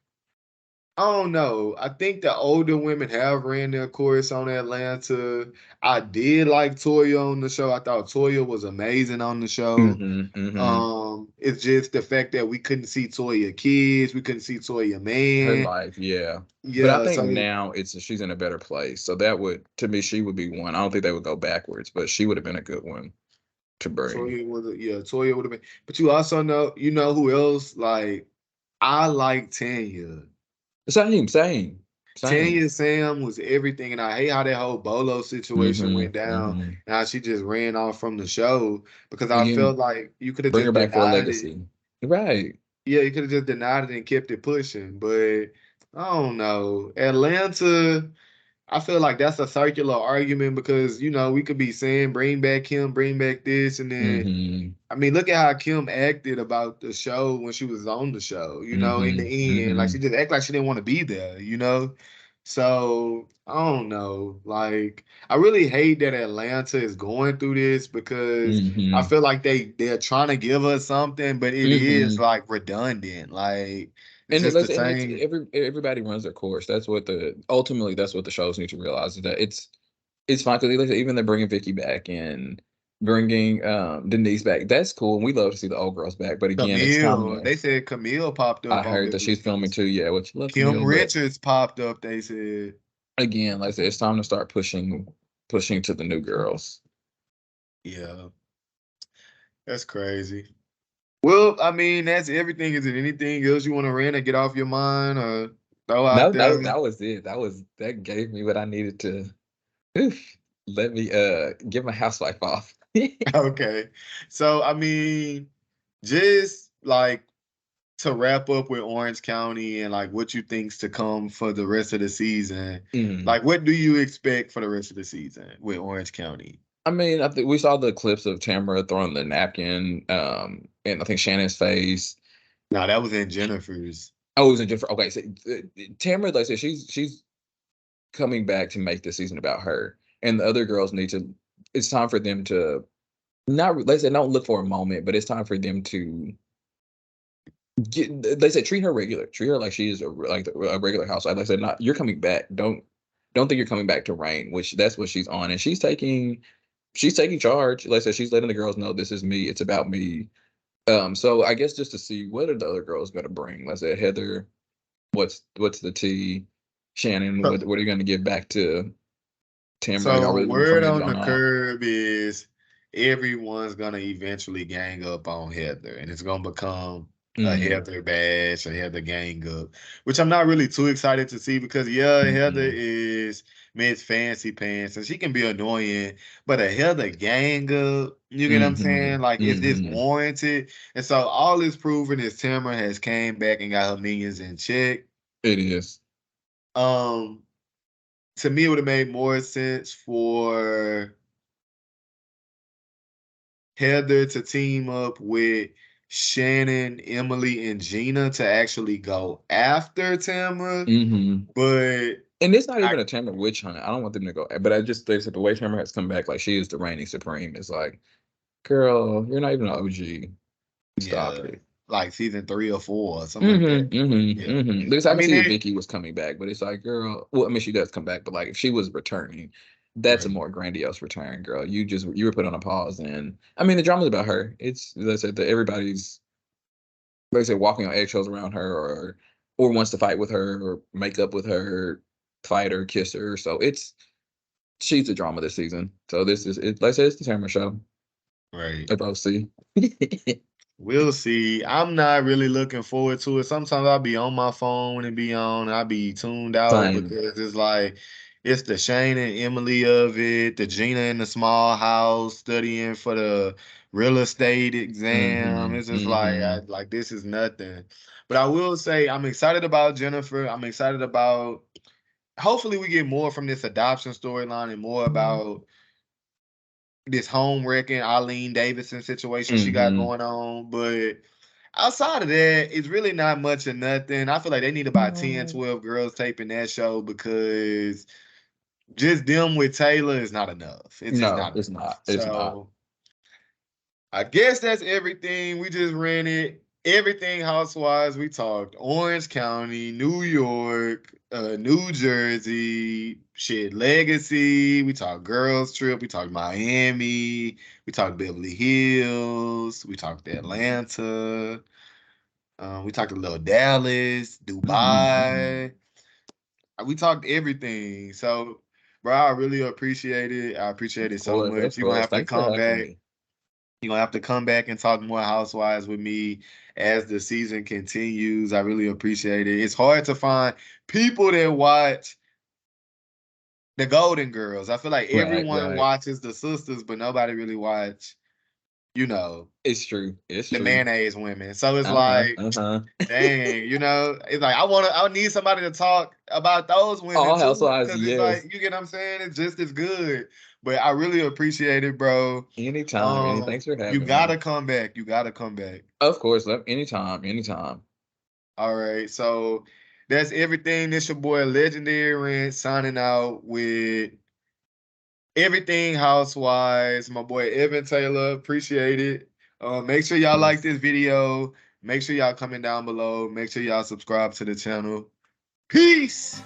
I don't know. I think the older women have ran their course on Atlanta. I did like Toya on the show. I thought Toya was amazing on the show. It's just the fact that we couldn't see Toya kids, we couldn't see Toya Her man. life, yeah. But I Yeah, think so now she's in a better place. So that would, to me, she would be one. I don't think they would go backwards, but she would have been a good one to bring. Toya would have been. But you also know, who else? Like, I like Tanya. Same. Tanya Sam was everything, and I hate how that whole Bolo situation went down, and how she just ran off from the show because I Again, felt like you could have bring her just back for a denied it. legacy. Right. Yeah, you could have just denied it and kept it pushing, but I don't know. Atlanta, I feel like that's a circular argument because we could be saying bring back Kim, bring back this, and then I mean, look at how Kim acted about the show when she was on the show. In the end, like she just act like she didn't want to be there. So I don't know. Like I really hate that Atlanta is going through this because I feel like they're trying to give us something, but it is like redundant. Like it's And just the it's same. everybody runs their course. That's what ultimately that's what the shows need to realize, is that it's fine because even they're bringing Vicky back and bringing Denise back. That's cool, and we love to see the old girls back. But again, it's time Camille, to. they said Camille popped I up on heard that she's filming this. too. Yeah, which love Kim Camille, but Richards popped up, they said. again, like I said, it's time to start pushing to the new girls. Yeah. That's crazy. Well, I mean, that's everything. Is it anything else you want to rant or get off your mind or throw out No, there? that was it. That gave me what I needed to. Oof, let me get my housewife off. Okay. So, I mean, just like to wrap up with Orange County and like what you think's to come for the rest of the season. Like, what do you expect for the rest of the season with Orange County? I mean, I think we saw the clips of Tamara throwing the napkin, and I think Shannon's face. No, that was in Jennifer's. Oh, it was in Jennifer. Okay, so Tamara, like I said, she's coming back to make the season about her, and the other girls need to. It's time for them to not. Like I said, don't look for a moment, but it's time for them to get. They said treat her regular, treat her like she is a regular housewife. Like I said, not you're coming back. Don't think you're coming back to reign, which that's what she's on, and she's taking charge. Like I said, she's letting the girls know this is me. It's about me. So I guess just to see what are the other girls going to bring. Let's say Heather, what's the tea? Shannon, what are you going to give back to Tamara? Y'all So really going to word turn that on the joint off? curb is everyone's gonna eventually gang up on Heather, and it's gonna become a Heather bash, a Heather gang up, which I'm not really too excited to see because Heather is Miss Fancy Pants, and she can be annoying, but a Heather gang up, you get what I'm saying? Like, is this warranted? And so all it's proven is Tamara has came back and got her minions in check. It is. To me, it would have made more sense for Heather to team up with Shannon, Emily, and Gina to actually go after Tamara. But and it's not even a Tamara witch hunt. I don't want them to go, but I just think that the way Tamara has come back, like she is the reigning supreme. It's like, girl, you're not even an OG. Stop it. Like season 3 or 4 or something like that. Because I can see if Vicky was coming back, but it's like, girl, well, I mean, she does come back, but like if she was returning, that's a more grandiose return, girl. You were put on a pause, and I mean the drama's about her. It's let's say that everybody's like I said, walking on eggshells around her, or wants to fight with her, or make up with her, fight her, kiss her. So she's the drama this season. So this is it. Like I said, it's the Tamara show. Right. If I'll see. We'll see. I'm not really looking forward to it. Sometimes I'll be on my phone when it be on. I'll be tuned out because it's like it's the Shane and Emily of it, the Gina in the small house studying for the real estate exam. It's just like this is nothing. But I will say I'm excited about Jennifer. I'm excited about hopefully we get more from this adoption storyline and more about this home wrecking Eileen Davidson situation she got going on. But outside of that, it's really not much of nothing. I feel like they need about 10, 12 girls taping that show because just them with Taylor is not enough. It's just not enough. It's not. I guess that's everything. We just ran it. everything Housewives. We talked Orange County, New York, New Jersey, shit, Legacy. We talked Girls Trip. We talked Miami. We talked Beverly Hills. We talked Atlanta. We talked a little Dallas, Dubai. We talked everything. So, bro, I really appreciate it. I appreciate it so much. You're gonna have to Thanks for come having back. me. You're gonna have to come back and talk more Housewives with me as the season continues. I really appreciate it. It's hard to find people that watch the Golden Girls. I feel like everyone watches the sisters, but nobody really watch, you know, It's true. It's the true. mayonnaise women. So it's like, dang, you know, it's like I need somebody to talk about those women All too, Housewives, because it's yes. like, you get what I'm saying? It's just as good. But I really appreciate it, bro. Anytime. Thanks for having You me. gotta come back. You gotta come back. Of course, anytime. All right, so that's everything. This your boy Legendary Rant signing out with everything Housewives. My boy Evan Tailor, appreciate it. Make sure y'all like this video. Make sure y'all comment down below. Make sure y'all subscribe to the channel. Peace.